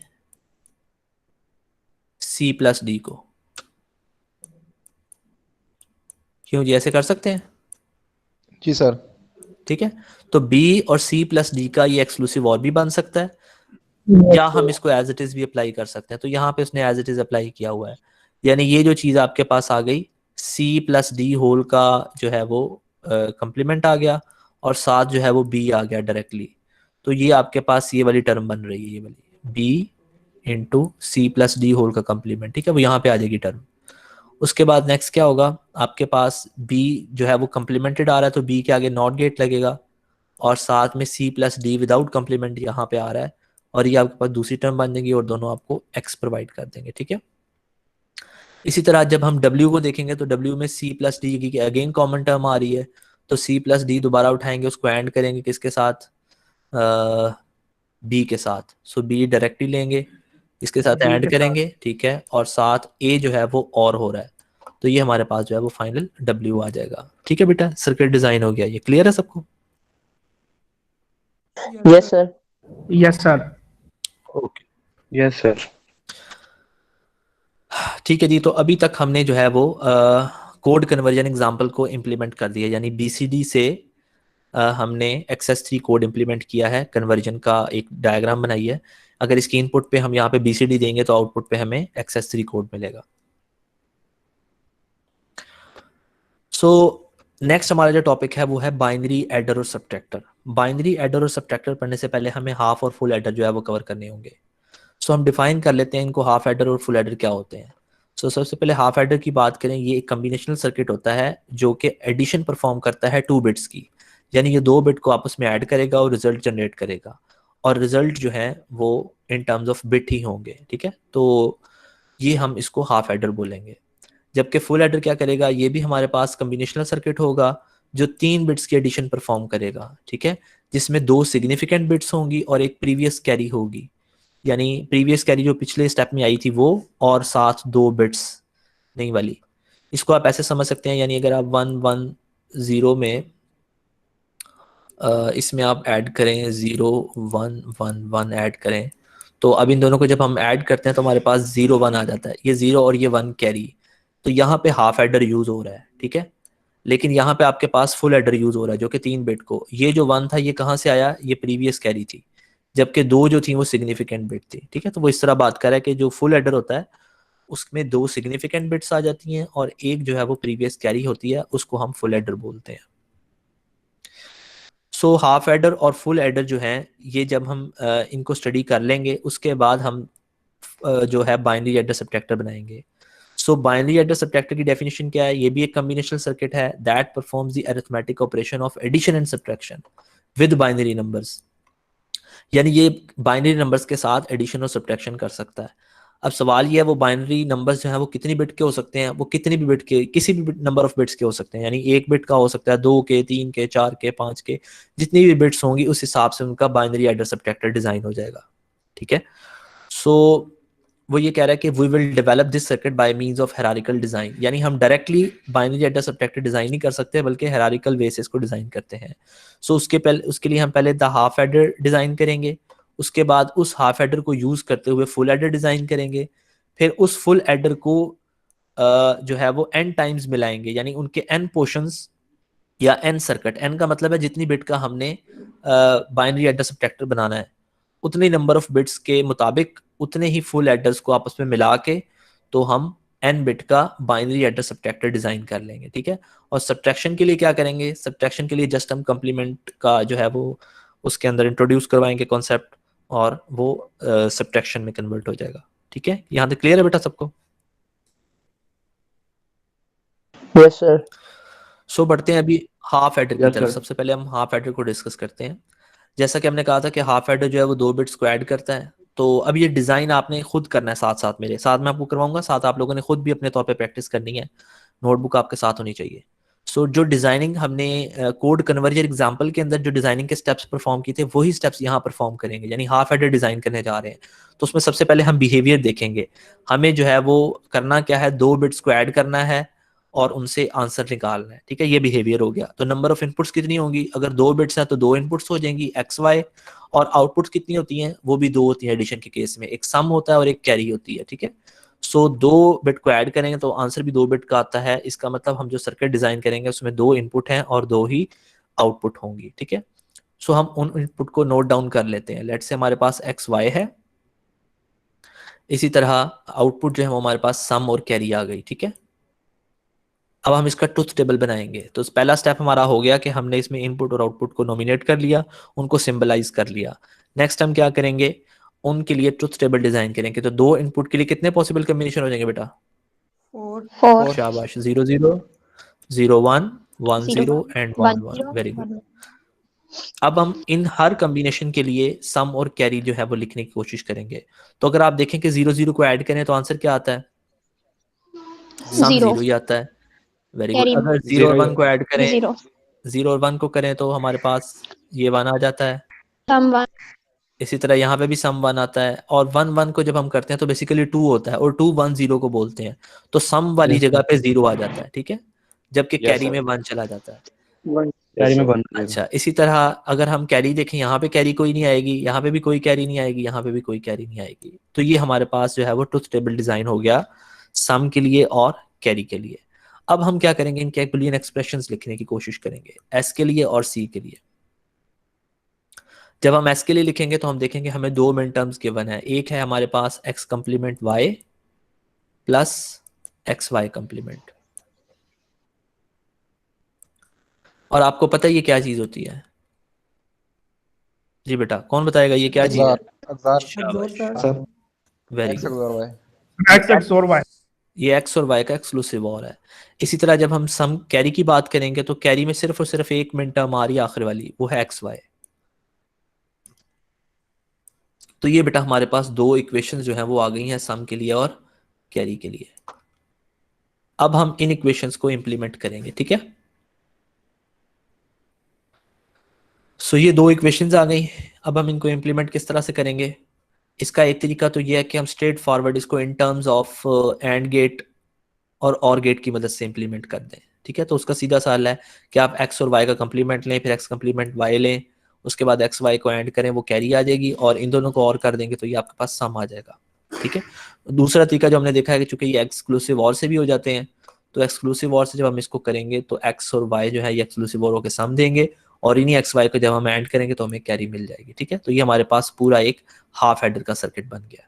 c प्लस डी को। क्यों जी, ऐसे कर सकते हैं? जी सर। ठीक है, तो b और c प्लस डी का ये एक्सक्लूसिव और भी बन सकता है, या हम इसको एज इट इज भी अप्लाई कर सकते हैं। तो यहाँ पे उसने एज इट इज अप्लाई किया हुआ है, यानी ये जो चीज़ आपके पास आ गई c प्लस डी होल का जो है वो कम्प्लीमेंट आ गया, और साथ जो है वो b आ गया डायरेक्टली। तो ये आपके पास ये वाली टर्म बन रही है, ये वाली b into C plus D whole का कम्प्लीमेंट। ठीक है, वो यहाँ पे आ जाएगी टर्म। उसके बाद नेक्स्ट क्या होगा, आपके पास b जो है वो कम्प्लीमेंटेड आ रहा है, तो b के आगे नॉट गेट लगेगा, और साथ में c plus D without complement यहाँ पे आ रहा है, और ये आपके पास दूसरी टर्म बन जाएगी, और दोनों आपको x प्रोवाइड कर देंगे। ठीक है, इसी तरह जब हम w को देखेंगे तो w में c प्लस डी की अगेन कॉमन टर्म आ रही है, तो c प्लस डी दोबारा उठाएंगे, उसको एंड करेंगे किसके साथ, b के साथ। सो b डायरेक्टली लेंगे, इसके साथ ऐड करेंगे। ठीक है, और साथ a जो है वो और हो रहा है, तो ये हमारे पास जो है वो फाइनल w आ जाएगा। ठीक है बेटा, सर्किट डिजाइन हो गया। ये क्लियर है सबको? Yes sir. Yes sir. Okay, yes sir. ठीक है जी, तो अभी तक हमने जो है वो कोड कन्वर्जन एग्जांपल को इम्प्लीमेंट कर दिया, यानी BCD से हमने XS3 कोड इम्प्लीमेंट किया है, कन्वर्जन का एक डायग्राम बनाई है। अगर इसकी इनपुट पे हम यहाँ पे BCD देंगे तो आउटपुट पे हमें XS3 कोड मिलेगा। सो नेक्स्ट हमारा जो टॉपिक है वो है बाइनरी एडर और सब्ट्रैक्टर। बाइनरी एडर और सब्ट्रैक्टर पढ़ने से पहले हमें हाफ और फुल एडर जो है वो कवर करने होंगे। सो हम डिफाइन कर लेते हैं इनको, हाफ एडर और फुल एडर क्या होते हैं। सो सबसे पहले हाफ एडर की बात करें, ये एक कम्बिनेशनल सर्किट होता है जो कि एडिशन परफॉर्म करता है 2 बिट्स की, यानी ये 2 बिट को आपस में ऐड करेगा और रिजल्ट जनरेट करेगा, और रिजल्ट जो है वो इन टर्म्स ऑफ बिट ही होंगे, ठीक है। तो ये हम इसको हाफ एडर बोलेंगे। जबकि फुल एडर क्या करेगा, ये भी हमारे पास कम्बिनेशनल सर्किट होगा जो 3 बिट्स की एडिशन परफॉर्म करेगा, ठीक है, जिसमें 2 सिग्निफिकेंट बिट्स होंगी और एक प्रीवियस कैरी होगी, यानी प्रीवियस कैरी जो पिछले स्टेप में आई थी वो, और साथ 2 बिट्स नहीं वाली। इसको आप ऐसे समझ सकते हैं, यानी अगर आप 1 1 0 में इसमें आप ऐड करें 0 1 1 1 ऐड करें, तो अब इन दोनों को जब हम ऐड करते हैं तो हमारे पास 0 1 आ जाता है, ये 0 और ये 1 कैरी, तो यहाँ पे हाफ एडर यूज हो रहा है, ठीक है। लेकिन यहाँ पे आपके पास फुल एडर यूज हो रहा है जो कि 3 बिट को, ये जो 1 था ये कहाँ से आया, ये प्रीवियस कैरी थी, जबकि 2 जो थी वो सिग्निफिकेंट बिट थी, ठीक है। तो वो इस तरह बात कर रहा है कि जो फुल एडर होता है उसमें 2 सिग्निफिकेंट बिट्स आ जाती हैं और एक जो है वो प्रीवियस कैरी होती है, उसको हम फुल एडर बोलते हैं। सो हाफ एडर और फुल एडर जो है ये जब हम इनको स्टडी कर लेंगे उसके बाद हम जो है बाइनरी एडर सब्ट्रैक्टर बनाएंगे। सो बाइनरी एडर सब्ट्रैक्टर की डेफिनेशन क्या है, ये भी एक कॉम्बिनेशनल सर्किट है that performs the arithmetic operation of addition and subtraction with binary numbers, यानी ये बाइनरी नंबर्स के साथ एडिशन और सब्ट्रैक्शन कर सकता है। अब सवाल ये है वो बाइनरी नंबर्स जो हैं वो कितनी बिट के हो सकते हैं, वो कितनी भी बिट के, किसी भी नंबर ऑफ बिट्स के हो सकते हैं, यानी 1 बिट का हो सकता है, 2 के, 3 के, 4 के, 5 के, जितनी भी बिट्स होंगी उस हिसाब से उनका बाइनरी एडर सब्ट्रैक्टर डिजाइन हो जाएगा, ठीक है। सो वो ये कह रहा है कि we will develop this circuit by means of hierarchical design, यानी हम directly binary adder subtractor design नहीं कर सकते बल्कि हायरार्किकल वे से इसको डिजाइन करते हैं। सो उसके लिए हम पहले द हाफ एडर डिजाइन करेंगे, उसके बाद उस हाफ एडर को यूज करते हुए फुल एडर डिजाइन करेंगे, फिर उस फुल एडर को जो है वो n टाइम्स मिलाएंगे, यानी उनके n पोर्शंस या n सर्किट, n का मतलब है जितनी बिट का हमने बाइनरी एडर सब्ट्रैक्टर बनाना है उतनी नंबर ऑफ बिट्स के मुताबिक उतने ही फुल एडर्स को आपस में मिला के तो हम n बिट का बाइनरी एडर सब्ट्रैक्टर डिजाइन कर लेंगे, ठीक है। और सब्ट्रैक्शन के लिए क्या करेंगे, सब्ट्रैक्शन के लिए जस्ट हम कंप्लीमेंट का जो है वो उसके अंदर इंट्रोड्यूस करवाएंगे कॉन्सेप्ट और वो सब्ट्रैक्शन में कन्वर्ट हो जाएगा, ठीक है। यहाँ तक क्लियर है बेटा सबको? Yes sir. सो बढ़ते हैं अभी हाफ एडर की Yes, तरफ। sir. सबसे पहले हम हाफ एडर को डिस्कस करते हैं। जैसा कि हमने कहा था कि हाफ एडर जो है वो 2 बिट्स को ऐड करता है, तो अब ये डिजाइन आपने खुद करना है, साथ साथ मेरे साथ मैं आपको करवाऊंगा, साथ आप लोगों ने खुद भी अपने तौर पे प्रैक्टिस करनी है, नोटबुक आपके साथ होनी चाहिए। सो जो डिजाइनिंग हमने कोड कन्वर्जन एग्जांपल के अंदर जो डिजाइनिंग के स्टेप्स परफॉर्म किए थे वही स्टेप्स यहाँ परफॉर्म करेंगे, यानी हाफ एडर डिजाइन करने जा रहे हैं। तो उसमें सबसे पहले हम बिहेवियर देखेंगे, हमें जो है वो करना क्या है, 2 बिट्स को ऐड करना है और उनसे आंसर निकालना है, ठीक है। ये बिहेवियर हो गया। तो नंबर ऑफ इनपुट्स कितनी होंगी, अगर 2 बिट्स हैं तो 2 इनपुट्स हो जाएंगी एक्स वाई, और आउटपुट्स कितनी होती हैं, वो भी 2 होती हैं एडिशन के केस में, एक सम होता है और एक कैरी होती है, ठीक है। सो 2 बिट को ऐड करेंगे तो आंसर भी 2 बिट का आता है। इसका मतलब हम जो सर्किट डिजाइन करेंगे उसमें 2 इनपुट हैं और 2 ही आउटपुट होंगी, ठीक है। सो हम उन इनपुट को नोट डाउन कर लेते हैं। लेट्स से हमारे पास एक्स वाई है, इसी तरह आउटपुट जो है वो हमारे पास सम और कैरी आ गई, ठीक है। अब हम इसका ट्रुथ टेबल बनाएंगे। तो पहला स्टेप हमारा हो गया कि हमने इसमें इनपुट और आउटपुट को नॉमिनेट कर लिया, उनको सिंबलाइज कर लिया। नेक्स्ट हम क्या करेंगे, उनके लिए ट्रुथ टेबल डिजाइन करेंगे। तो 2 इनपुट के लिए कितने पॉसिबल कॉम्बिनेशन हो जाएंगे बेटा? 4 शाबाश, 0 0 0 1 1 0 एंड 1 1, 1 वेरी गुड। अब हम इन हर कॉम्बिनेशन के लिए सम और कैरी जो है वो लिखने की कोशिश करेंगे। तो अगर आप देखें कि 0 0 को ऐड करें तो आंसर क्या आता है, सम 0 ही आता है, वेरी गुड। अगर 0 और 1 को ऐड करें, 0 और 1 को करें तो हमारे पास ये 1 आ जाता है, सम 1 इसी तरह यहाँ पे भी सम 1 आता है। और 1 1 को जब हम करते हैं तो बेसिकली 2 होता है, और 2 1 0 को बोलते हैं, तो सम वाली जगह पे 0 आ जाता है, ठीक है, जबकि कैरी में 1 चला जाता है। कैरी में 1। अच्छा, इसी तरह अगर हम कैरी देखें, यहाँ पे कैरी कोई नहीं आएगी, यहाँ पे भी कोई कैरी नहीं आएगी, यहाँ पे भी कोई कैरी नहीं आएगी। तो ये हमारे पास जो है वो ट्रुथ टेबल डिजाइन हो गया सम के लिए और कैरी के लिए। अब हम क्या करेंगे, इनके बुलियन एक्सप्रेशंस लिखने की कोशिश करेंगे, एस के लिए और सी के लिए। जब हम s के लिए लिखेंगे तो हम देखेंगे हमें दो मिन टर्म्स गिवन है, एक है हमारे पास x complement y plus x Y complement, और आपको पता है ये क्या चीज होती है? जी बेटा कौन बताएगा ये क्या चीज है? सर वेरी एक्स गुड, और वाई। एक्स और वाई। ये x और y का एक्सक्लूसिव और है। इसी तरह जब हम सम कैरी की बात करेंगे तो कैरी में सिर्फ और सिर्फ एक मिन टर्म आ रही है आखिर वाली, वो है एक्स वाई। तो ये बेटा हमारे पास दो इक्वेशंस जो हैं वो आ गई हैं सम के लिए और कैरी के लिए। अब हम इन इक्वेशंस को इंप्लीमेंट करेंगे, ठीक है। सो ये दो इक्वेशंस आ गई, अब हम इनको इंप्लीमेंट किस तरह से करेंगे? इसका एक तरीका तो ये है कि हम स्ट्रेट फॉरवर्ड इसको in terms of AND gate OR gate की मदद से इंप्लीमेंट कर दें, ठीक है। तो उसका सीधा सा हल है कि आप x और y का कंप्लीमेंट लें, फिर x कंप्लीमेंट y लें, उसके बाद x y को ऐड करें, वो कैरी आ जाएगी, और इन दोनों को और कर देंगे तो ये आपके पास सम आ जाएगा, ठीक है। दूसरा तरीका जो हमने देखा है कि चूंकि ये एक्सक्लूसिव और से भी हो जाते हैं, तो एक्सक्लूसिव और से जब हम इसको करेंगे तो x और y जो है ये एक्सक्लूसिव और के सम देंगे, और इन्हीं x y को जब हम ऐड करेंगे तो हमें कैरी मिल जाएगी, ठीक है। तो ये हमारे पास पूरा एक हाफ एडर का सर्किट बन गया।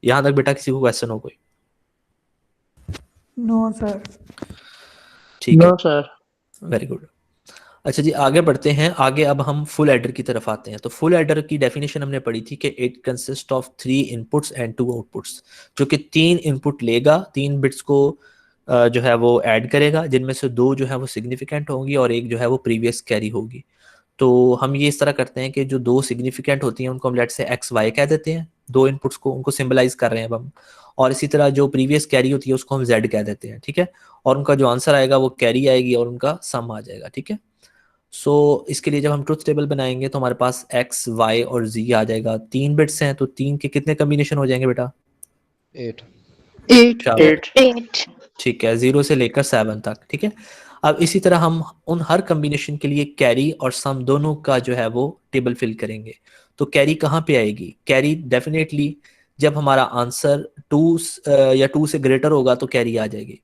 यहां तक बेटा किसी को क्वेश्चन हो कोई? No sir. ठीक है, नो सर। Very good. अच्छा जी आगे बढ़ते हैं, आगे अब हम फुल एडर की तरफ आते हैं। तो फुल एडर की डेफिनेशन हमने पढ़ी थी कि it consist of 3 inputs and 2 outputs, जो कि 3 इनपुट लेगा, 3 बिट्स को जो है वो ऐड करेगा, जिनमें से 2 जो है वो सिग्निफिकेंट होंगी और एक जो है वो प्रीवियस कैरी होगी। तो हम ये इस तरह करते हैं कि जो 2 सिग्निफिकेंट होती हैं उनको हम लेट से एक्स वाई कह देते हैं, 2 इनपुट्स को उनको सिंबलाइज कर रहे हैं अब हम, और इसी तरह जो प्रीवियस कैरी होती है उसको हम जेड कह देते हैं, ठीक है। और उनका जो आंसर आएगा वो कैरी आएगी और उनका सम आ जाएगा, ठीक है। सो इसके लिए जब हम ट्रुथ टेबल बनाएंगे तो हमारे पास एक्स वाई और जी आ जाएगा, 3 बिट्स हैं तो 3 के कितने कम्बिनेशन हो जाएंगे बेटा? 8। 8 शाबाश, 8 ठीक है, 0 से लेकर 7 तक, ठीक है। अब इसी तरह हम उन हर कम्बिनेशन के लिए कैरी और सम दोनों का जो है वो टेबल फिल करेंगे। तो कैरी कहाँ पे आएगी? कैरी डेफिनेटली जब हमारा आंसर 2 या 2 से ग्रेटर होगा तो कैरी आ जाएगी।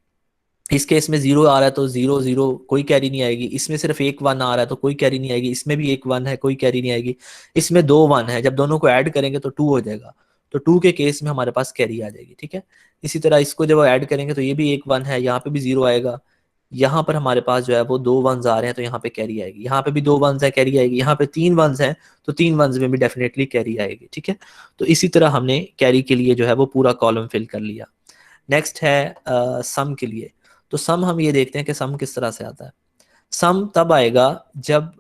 इस केस में 0 आ रहा है तो 0 0 कोई कैरी नहीं आएगी, इसमें सिर्फ एक 1 आ रहा है तो कोई कैरी नहीं आएगी, इसमें भी एक 1 है कोई कैरी नहीं आएगी, इसमें 2 1 है, जब दोनों को ऐड करेंगे तो 2 हो जाएगा, तो 2 के केस में हमारे पास कैरी आ जाएगी, ठीक है। इसी तरह इसको जब ऐड करेंगे तो ये भी एक 1 है, यहाँ पे भी 0 आएगा, यहाँ पर हमारे पास जो है वो 2 1s आ रहे हैं तो यहाँ पे कैरी आएगी, यहाँ पे भी 2 1s है कैरी आएगी, यहाँ पे 3 1s हैं तो 3 1s में भी डेफिनेटली कैरी आएगी, ठीक है। तो इसी तरह हमने कैरी के लिए जो है वो पूरा कॉलम फिल कर लिया। नेक्स्ट है सम के लिए। तो सम हम ये देखते हैं कि सम किस तरह से आता है। सम तब आएगा जब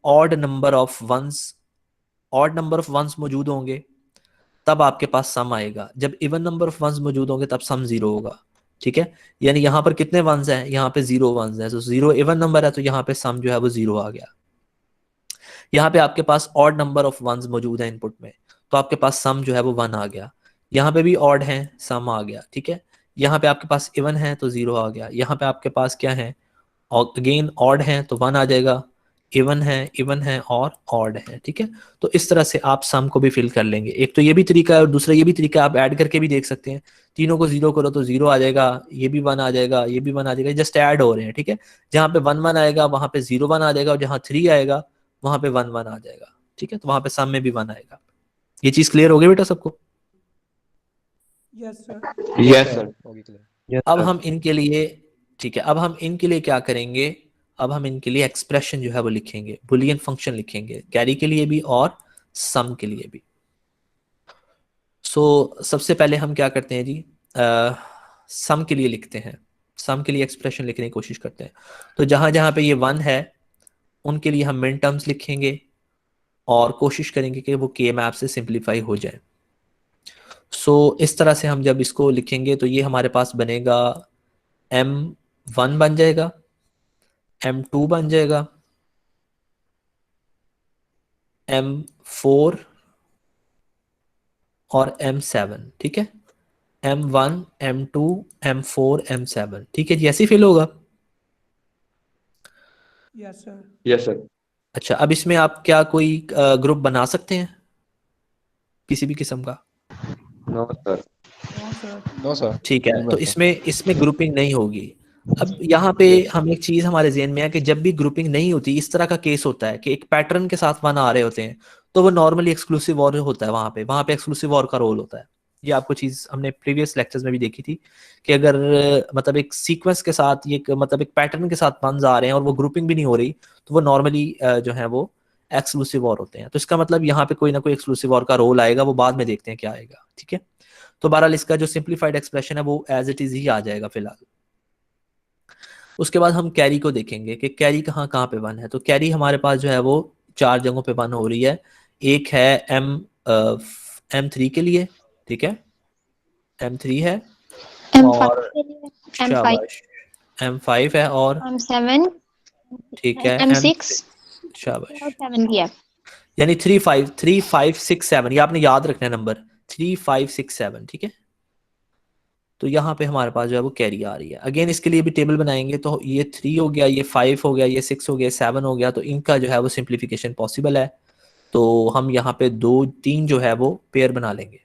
ऑड नंबर ऑफ वंस मौजूद होंगे, तब आपके पास सम आएगा। जब इवन नंबर ऑफ वंस मौजूद होंगे तब सम 0 होगा, ठीक है। यानी यहाँ पर कितने वंस हैं? यहाँ पे 0 वंस हैं, तो 0 इवन नंबर है तो यहाँ पे सम जो है वो 0 आ गया। यहाँ पे आपके पास ऑड नंबर ऑफ वंस मौजूद है इनपुट में, तो आपके पास सम जो है वो 1 आ गया। यहाँ पे भी ऑड है, सम आ गया, ठीक है। यहाँ पे आपके पास इवन है तो 0 आ गया। यहाँ पे आपके पास क्या है? अगेन ऑड है तो 1 आ जाएगा, इवन है और ऑड है, ठीक है। तो इस तरह से आप सम को भी फिल कर लेंगे। एक तो ये भी तरीका है और दूसरा ये भी तरीका आप ऐड करके भी देख सकते हैं। तीनों को 0 करो तो 0 आ जाएगा, ये भी 1 आ जाएगा, ये भी 1 आ जाएगा, जस्ट ऐड हो रहे हैं, ठीक है। जहाँ पे 1 1 आएगा वहां पे 0 1 आ जाएगा, और जहाँ 3 आएगा वहां पे 1 1 आ जाएगा, ठीक है। तो वहां पे सम में भी 1 आएगा। ये चीज क्लियर हो गई बेटा सबको? Yes sir. होगी क्लियर। अब हम इनके लिए, ठीक है, अब हम इनके लिए क्या करेंगे? अब हम इनके लिए एक्सप्रेशन जो है वो लिखेंगे, बुलियन फंक्शन लिखेंगे, कैरी के लिए भी और सम के लिए भी। सो सबसे पहले हम क्या करते हैं जी, सम के लिए लिखते हैं, सम के लिए एक्सप्रेशन लिखने की कोशिश करते हैं। तो जहां जहां पे ये 1 है उनके लिए हम मिन टर्म्स लिखेंगे और कोशिश करेंगे कि वो के मैप से सिंप्लीफाई हो जाए। सो इस तरह से हम जब इसको लिखेंगे तो ये हमारे पास बनेगा M1 बन जाएगा, M2 बन जाएगा, M4 और M7, ठीक है। M1 M2 M4 M7, ठीक है जी, ऐसे ही फिल होगा। Yes sir. अच्छा, अब इसमें आप क्या कोई ग्रुप बना सकते हैं किसी भी किस्म का? No sir. No sir. ठीक है, तो इसमें ग्रुपिंग नहीं होगी। अब यहाँ पे हम एक चीज हमारे ज़हन में है कि जब भी ग्रुपिंग नहीं होती, इस तरह का केस होता है कि एक पैटर्न के साथ वन आ रहे होते हैं, तो वो नॉर्मली एक्सक्लूसिव वॉर होता है, वहाँ पे एक्सक्लूसिव वॉर का रोल होता है। ये आपको चीज हमने प्रीवियस लेक्चर्स में भी देखी थी कि अगर मतलब एक सीक्वेंस के साथ, ये मतलब एक पैटर्न के साथ वंस आ रहे हैं और वो ग्रुपिंग भी नहीं हो रही, तो वो नॉर्मली जो है वो एक्सक्लूसिव वॉर होते हैं। तो इसका मतलब यहाँ पे कोई ना कोई एक्सक्लूसिव वॉर का रोल आएगा, वो बाद में देखते हैं क्या आएगा, ठीक है। तो बहरहाल इसका जो सिंप्लीफाइड एक्सप्रेशन है वो एज इट इज ही आ जाएगा फिलहाल। उसके बाद हम कैरी को देखेंगे कि कैरी कहाँ कहाँ पे वन है। तो कैरी हमारे पास जो है वो 4 जगहों पे वन हो रही है। एक है M3 के लिए, ठीक है, M3 है, M5 और के लिए, M5, शाबाश M5 है, और M7, ठीक है M6 शाबाश, और 7 भी है। यानी 3 5 6 7, ये आपने याद रखना है नंबर 3 5 6 7, ठीक है। तो यहाँ पे हमारे पास जो है वो कैरी आ रही है। अगेन इसके लिए भी टेबल बनाएंगे, तो ये 3 हो गया, ये 5 हो गया, ये 6 हो गया, 7 हो गया, तो इनका जो है वो सिंप्लीफिकेशन पॉसिबल है। तो हम यहाँ पे 2 3 जो है वो पेयर बना लेंगे।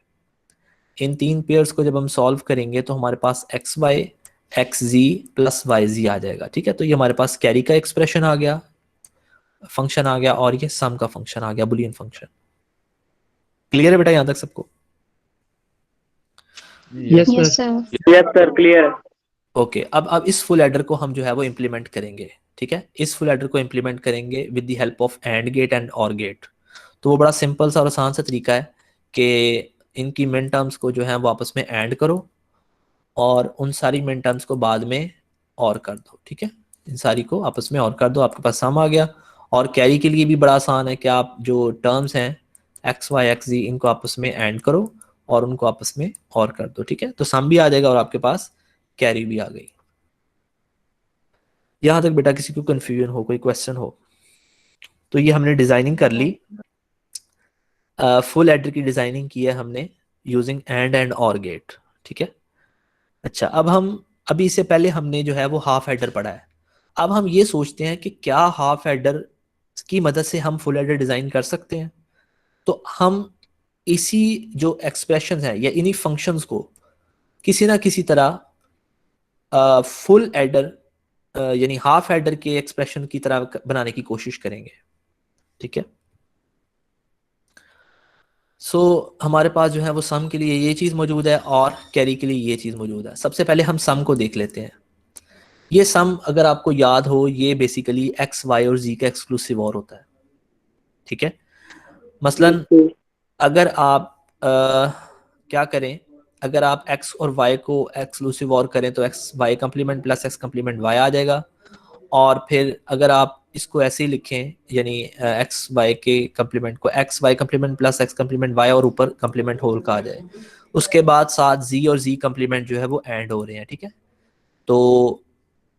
इन 3 पेयर्स को जब हम सॉल्व करेंगे तो हमारे पास एक्स वाई एक्स जी प्लस वाई जी आ जाएगा, ठीक है। तो ये हमारे पास कैरी का एक्सप्रेशन आ गया, फंक्शन आ गया, और ये सम का फंक्शन आ गया, बुलियन फंक्शन। क्लियर है बेटा यहाँ तक सबको? Yes yes sir. Sir. Yes sir, clear है। ओके, अब इस फुल एडर को हम जो है वो इम्प्लीमेंट करेंगे, ठीक है। इस फुल एडर को इम्प्लीमेंट करेंगे with the help of AND gate and OR gate. तो वो बड़ा सिंपल सा और आसान सा तरीका है कि इनकी मिन टर्म्स को जो है वो आपस में ऐड करो, और उन सारी मिन टर्म्स को बाद में और कर दो, ठीक है। इन सारी को आपस में और कर दो, आपके पास सम आ गया। और कैरी के लिए भी बड़ा आसान है कि आप जो टर्म्स हैं एक्स वाई एक्स जी, इनको आपस में ऐड करो और उनको आपस में और कर दो, ठीक है। तो सम भी आ जाएगा और आपके पास कैरी भी आ गई। यहाँ तक बेटा किसी को कंफ्यूजन हो, कोई क्वेश्चन हो? तो ये हमने डिजाइनिंग कर ली, फुल एडर की डिजाइनिंग की है हमने यूजिंग एंड और गेट, ठीक है। अच्छा, अब हम अभी इससे पहले हमने जो है वो हाफ एडर पढ़ा है। अब हम ये सोचते हैं कि क्या हाफ एडर की मदद से हम फुल एडर डिजाइन कर सकते हैं। तो हम इसी जो एक्सप्रेशन है या इन्हीं फंक्शंस को किसी ना किसी तरह फुल एडर यानी हाफ एडर के एक्सप्रेशन की तरह बनाने की कोशिश करेंगे, ठीक है। सो हमारे पास जो है वो सम के लिए ये चीज़ मौजूद है और कैरी के लिए ये चीज़ मौजूद है। सबसे पहले हम सम को देख लेते हैं। ये सम अगर आपको याद हो, ये बेसिकली एक्स वाई और जी का एक्सक्लूसिव और होता है, ठीक है। मसलन अगर आप क्या करें, अगर आप x और y को एक्सक्लूसिव और करें तो x y complement plus x complement y आ जाएगा। और फिर अगर आप इसको ऐसे ही लिखें, यानी एक्स वाई के कम्प्लीमेंट को x y complement plus x complement y और ऊपर कम्प्लीमेंट होल का आ जाए, उसके बाद साथ जी और जी कम्प्लीमेंट जो है वो एंड हो रहे हैं, ठीक है। तो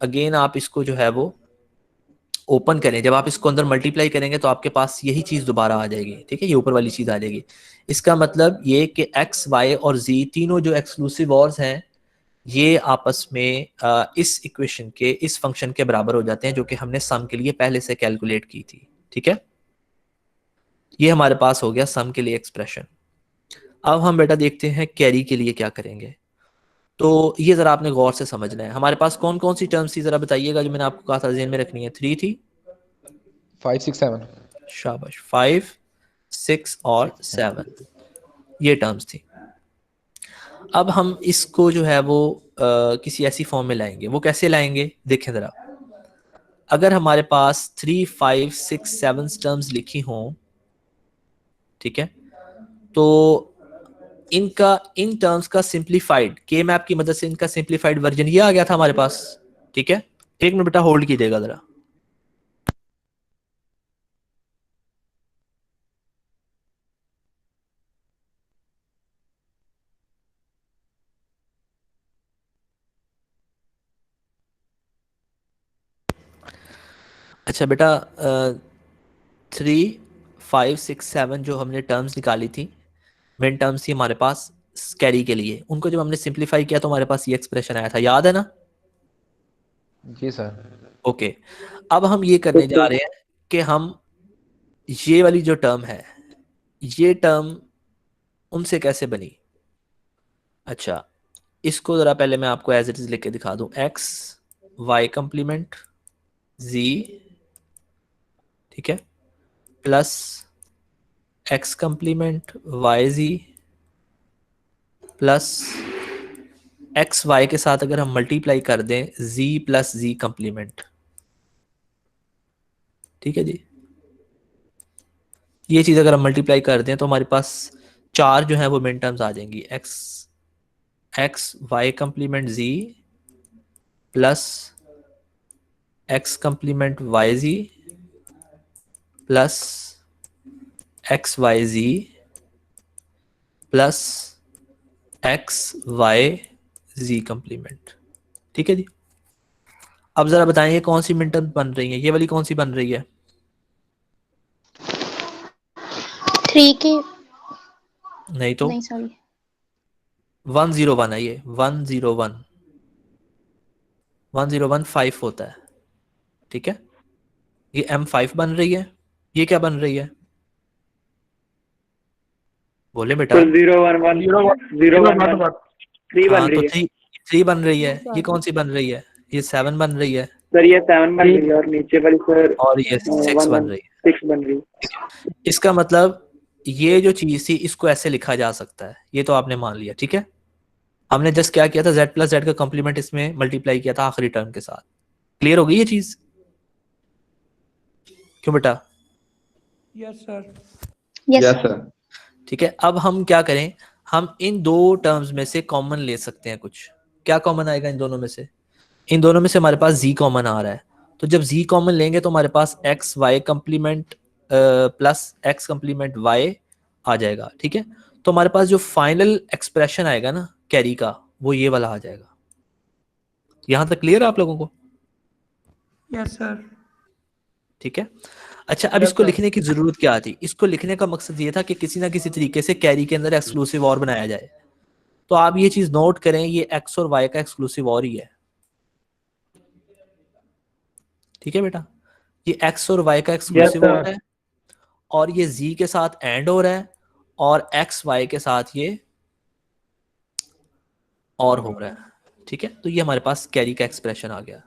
अगेन आप इसको जो है वो ओपन करें, जब आप इसको अंदर मल्टीप्लाई करेंगे तो आपके पास यही चीज़ दोबारा आ जाएगी, ठीक है, ये ऊपर वाली चीज़ आ जाएगी। इसका मतलब ये कि एक्स वाई और जी तीनों जो एक्सक्लूसिव ऑर्स हैं, ये आपस में इस इक्वेशन के, इस फंक्शन के बराबर हो जाते हैं जो कि हमने सम के लिए पहले से कैलकुलेट की थी, ठीक है। ये हमारे पास हो गया सम के लिए एक्सप्रेशन। अब हम बेटा देखते हैं कैरी के लिए क्या करेंगे। तो ये जरा आपने गौर से समझना है। हमारे पास कौन कौन सी टर्म्स थी जरा बताइएगा, जो मैंने आपको कहा था ज़हन में रखनी है। 3 थी, 5 6 7 शाबाश, 5 6 और 7, ये टर्म्स थी। अब हम इसको जो है वो किसी ऐसी फॉर्म में लाएंगे। वो कैसे लाएंगे देखें ज़रा। अगर हमारे पास 3 5 6 7 टर्म्स लिखी हों, ठीक है, तो इनका, इन टर्म्स का सिंप्लीफाइड के मैप की मदद से इनका सिंप्लीफाइड वर्जन ये आ गया था हमारे पास, ठीक है। एक मिनट बेटा होल्ड कीजिएगा ज़रा। अच्छा बेटा, 3 5 6 7 जो हमने टर्म्स निकाली थी, मेन टर्म्स थी हमारे पास कैरी के लिए, उनको जब हमने सिंप्लीफाई किया तो हमारे पास ये एक्सप्रेशन आया था, याद है ना? जी सर। ओके, अब हम ये करने जा रहे हैं कि हम ये वाली जो टर्म है, ये टर्म उनसे कैसे बनी। अच्छा, इसको ज़रा पहले मैं आपको एज इट इज़ लिख के दिखा दूँ। एक्स वाई कंप्लीमेंट जी, ठीक है, प्लस एक्स कंप्लीमेंट वाई जी प्लस एक्स वाई के साथ अगर हम मल्टीप्लाई कर दें जी प्लस जी कंप्लीमेंट, ठीक है जी। ये चीज़ अगर हम मल्टीप्लाई कर दें तो हमारे पास चार जो है वो मिन टर्म्स आ जाएंगी, एक्स वाई कंप्लीमेंट जी प्लस एक्स कंप्लीमेंट वाई जी प्लस एक्स वाई जी प्लस एक्स वाई जी कंप्लीमेंट, ठीक है जी। अब जरा बताएं ये कौन सी मिन टर्म बन रही है, ये वाली कौन सी बन रही है? 3 की नहीं तो नहीं सॉरी 101 है, ये 101 5 होता है, ठीक है। ये M5 बन रही है, ये क्या बन रही है बोले बेटा? तो 011 011 3 बन हाँ तो रही है थ्री बन रही है। ये कौन सी बन रही है? ये 7 बन रही है सर, ये 7 बन रही है और नीचे वाली सर और ये 6 बन रही है। 6 बन रही है। इसका मतलब ये जो चीज थी इसको ऐसे लिखा जा सकता है, ये तो आपने मान लिया, ठीक है। हमने जस्ट क्या किया था, z प्लस जेड का कॉम्प्लीमेंट इसमें मल्टीप्लाई किया था आखिरी टर्म के साथ। क्लियर हो गई ये चीज? क्यों बेटा? Yes sir. Yes Yes, sir sir. ठीक है, अब हम क्या करें, हम इन दो टर्म्स में से कॉमन ले सकते हैं कुछ। क्या कॉमन आएगा इन दोनों में से? इन दोनों में से हमारे पास z कॉमन आ रहा है, तो जब z कॉमन लेंगे तो हमारे पास X Y complement plus X complement y आ जाएगा, ठीक है। तो हमारे पास जो फाइनल एक्सप्रेशन आएगा ना कैरी का, वो ये वाला आ जाएगा। यहां तक क्लियर है आप लोगों को? Yes sir. ठीक है। अच्छा, अब Yes, इसको sir. लिखने की जरूरत क्या थी? इसको लिखने का मकसद ये था कि किसी ना किसी तरीके से कैरी के अंदर एक्सक्लूसिव और बनाया जाए। तो आप ये चीज नोट करें, ये एक्स और वाई का एक्सक्लूसिव और ही है, ठीक है बेटा। ये एक्स और वाई का एक्सक्लूसिव sir. और है, और ये जी के साथ एंड हो रहा है, और एक्स वाई के साथ ये और हो रहा है, ठीक है। तो ये हमारे पास कैरी का एक्सप्रेशन आ गया।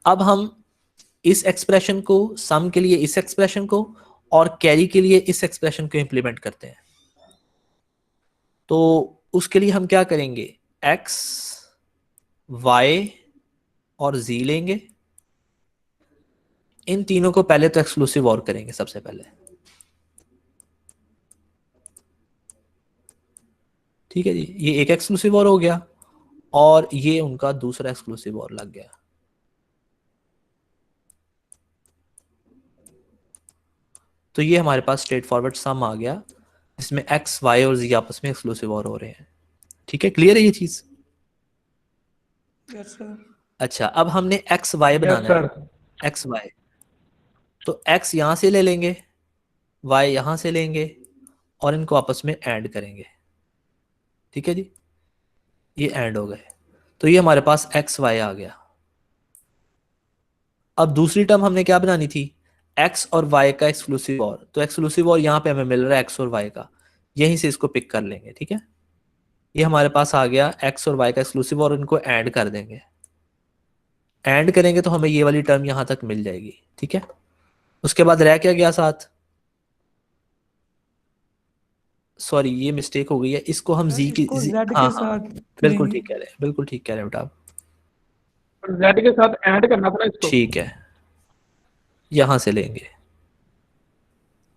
अब हम इस एक्सप्रेशन को, सम के लिए इस एक्सप्रेशन को और कैरी के लिए इस एक्सप्रेशन को इंप्लीमेंट करते हैं। तो उसके लिए हम क्या करेंगे, एक्स वाई और जी लेंगे, इन तीनों को पहले तो एक्सक्लूसिव और करेंगे सबसे पहले, ठीक है जी। ये एक एक्सक्लूसिव और हो गया और ये उनका दूसरा एक्सक्लूसिव और लग गया। तो ये हमारे पास स्ट्रेट फॉरवर्ड सम आ गया जिसमें एक्स वाई और जी आपस में एक्सक्लूसिव और हो रहे हैं, ठीक है। क्लियर है ये चीज? Yes sir. अच्छा, अब हमने एक्स वाई बनाना है, एक्स वाई। तो एक्स यहां से ले लेंगे, वाई यहां से लेंगे और इनको आपस में ऐड करेंगे, ठीक है जी। ये ऐड हो गए, तो ये हमारे पास एक्स वाई आ गया। अब दूसरी टर्म हमने क्या बनानी थी, एक्स और वाई का एक्सक्लूसिव और। तो एक्सक्लूसिव और यहाँ पे हमें मिल रहा है एक्स और वाई का, यहीं से इसको पिक कर लेंगे, ठीक है। ये हमारे पास आ गया एक्स और वाई का एक्सक्लूसिव और, इनको ऐड कर देंगे। ऐड करेंगे तो हमें ये वाली टर्म यहां तक मिल जाएगी, ठीक है। उसके बाद रह क्या गया साथ, सॉरी ये मिस्टेक हो गई है, इसको हम जी की हाँ बिल्कुल ठीक कह रहे हैं, बिल्कुल ठीक कह रहे हैं बेटा आप, जेड के साथ ऐड करना था इसको। ठीक है, यहां से लेंगे,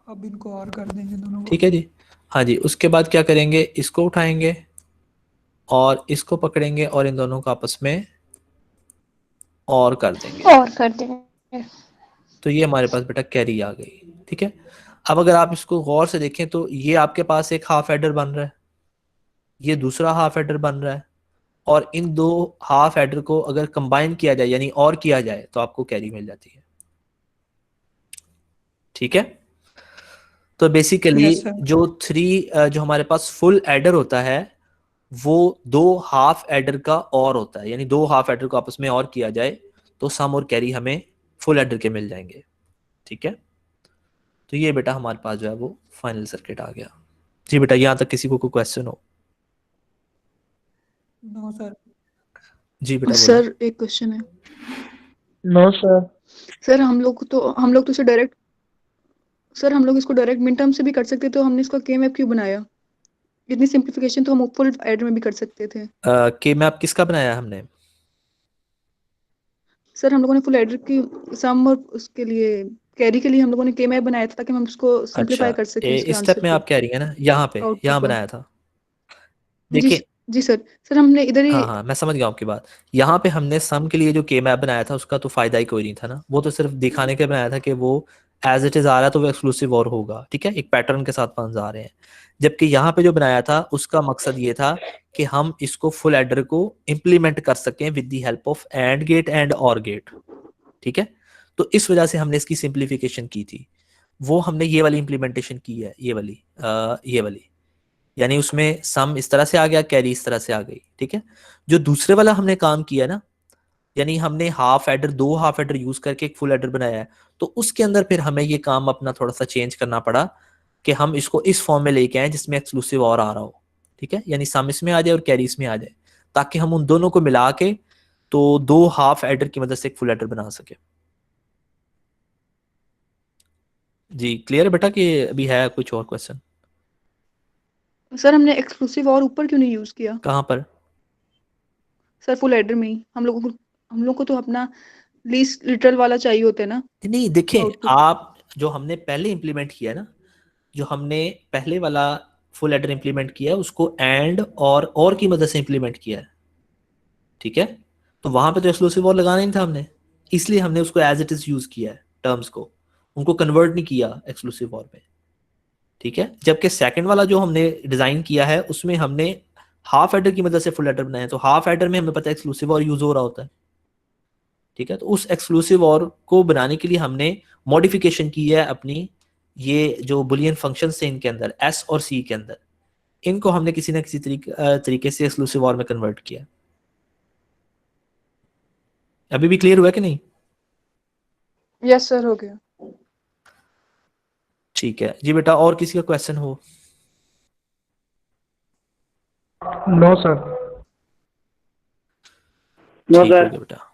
अब इनको और कर देंगे दोनों को। ठीक है जी। हाँ जी, उसके बाद क्या करेंगे, इसको उठाएंगे और इसको पकड़ेंगे और इन दोनों को आपस में और कर देंगे। और कर देंगे। तो ये हमारे पास बेटा कैरी आ गई, ठीक है। अब अगर आप इसको गौर से देखें तो ये आपके पास एक हाफ एडर बन रहा है, ये दूसरा हाफ एडर बन रहा है, और इन दो हाफ एडर को अगर कंबाइन किया जाए यानी और किया जाए तो आपको कैरी मिल जाती है, ठीक है। तो बेसिकली जो जो हमारे पास फुल एडर होता है वो दो हाफ एडर का और होता है, यानी दो हाफ एडर को आपस में और किया जाए तो सम और कैरी हमें फुल एडर के मिल जाएंगे, ठीक है। तो ये बेटा हमारे पास जो है वो फाइनल सर्किट आ गया। जी बेटा, यहां तक किसी को कोई क्वेश्चन हो? No sir. जी बेटा बोलो। सर एक क्वेश्चन है। No sir. सर हम लोग तो इसे डायरेक्ट सर हम लोग इसको डायरेक्ट मिन टर्म से भी कर सकते थे, तो हमने इसको के मैप क्यों बनाया? इतनी सिंप्लीफिकेशन तो हम फुल एडर में भी कर सकते थे। के मैप किसका बनाया हमने? सर हम लोगों ने फुल एडर की सम और उसके लिए कैरी के लिए हम लोगों ने के मैप बनाया था, ताकि हम उसको सिंप्लीफाई अच्छा, कर सकें उसके इस स्टेप आंसर में को, आप कह रही हैं ना, यहाँ पे आउटपुट यहाँ को। बनाया था। जी देखिए, जी सर हमने इधर ही। हाँ हाँ, मैं समझ गया आपकी बात। यहाँ पे हमने सम के लिए जो के मैप बनाया था उसका तो फायदा ही कोई नहीं था ना, वो तो सिर्फ दिखाने के लिए बनाया था कि वो एज इट इज आ रहा है तो वो एक्सक्लूसिव और होगा, ठीक है, एक पैटर्न के साथ फंस आ रहे हैं। जबकि यहाँ पे जो बनाया था उसका मकसद ये था कि हम इसको फुल एडर को इम्प्लीमेंट कर सकें with the help of AND gate and OR gate, ठीक है। तो इस वजह से हमने इसकी सिंप्लीफिकेशन की थी। वो हमने ये वाली इम्प्लीमेंटेशन की है, ये वाली, यानी उसमें सम इस तरह से आ गया, कैरी इस तरह से आ गई, ठीक है। जो दूसरे वाला हमने काम किया ना, यानी हमने half adder, 2 half adder use करके एक फुल एडर बनाया है, तो उसके अंदर फिर हमें ये काम अपना थोड़ा सा चेंज करना पड़ा कि हम इसको इस फॉर्म में लेके आए जिसमें एक्सक्लूसिव और आ रहा हो, ठीक है, यानी सम इसमें आ जाए और कैरी इसमें आ जाए, ताकि हम उन दोनों को मिला के तो 2 हाफ एडर की मदद से एक फुल एडर बना सके। जी क्लियर है बेटा कि अभी है कुछ और क्वेश्चन? सर हमने एक्सक्लूसिव और ऊपर क्यों नहीं यूज किया? कहाँ पर? सर फुल एडर में ही हम लोग को तो अपना लीस्ट लिटरल वाला चाहिए होता है ना नहीं देखें, आउटपुट। आप जो हमने पहले इंप्लीमेंट किया ना, जो हमने पहले वाला फुल एडर इंप्लीमेंट किया है उसको एंड और की मदद से इंप्लीमेंट किया है, ठीक है। तो वहां पे तो एक्सक्लूसिव और लगाना नहीं था हमने, इसलिए हमने उसको एज इट इज यूज किया है, टर्म्स को, उनको कन्वर्ट नहीं किया एक्सक्लूसिव और में, ठीक है। जबकि सेकंड वाला जो हमने डिजाइन किया है उसमें हमने हाफ एडर की मदद से फुल एडर बनाया है, तो हाफ एडर में हमें पता है एक्सक्लूसिव और यूज हो रहा होता है, ठीक है। तो उस एक्सक्लूसिव और को बनाने के लिए हमने मॉडिफिकेशन की है अपनी, ये जो बुलियन फंक्शन थे इनके अंदर एस और सी के अंदर, इनको हमने किसी ना किसी तरीके से एक्सक्लूसिव और में कन्वर्ट किया। अभी भी क्लियर हुआ कि नहीं? यस सर हो गया। ठीक है जी बेटा, और किसी का क्वेश्चन हो? No sir. नो ठीक हो सर। गया बेटा।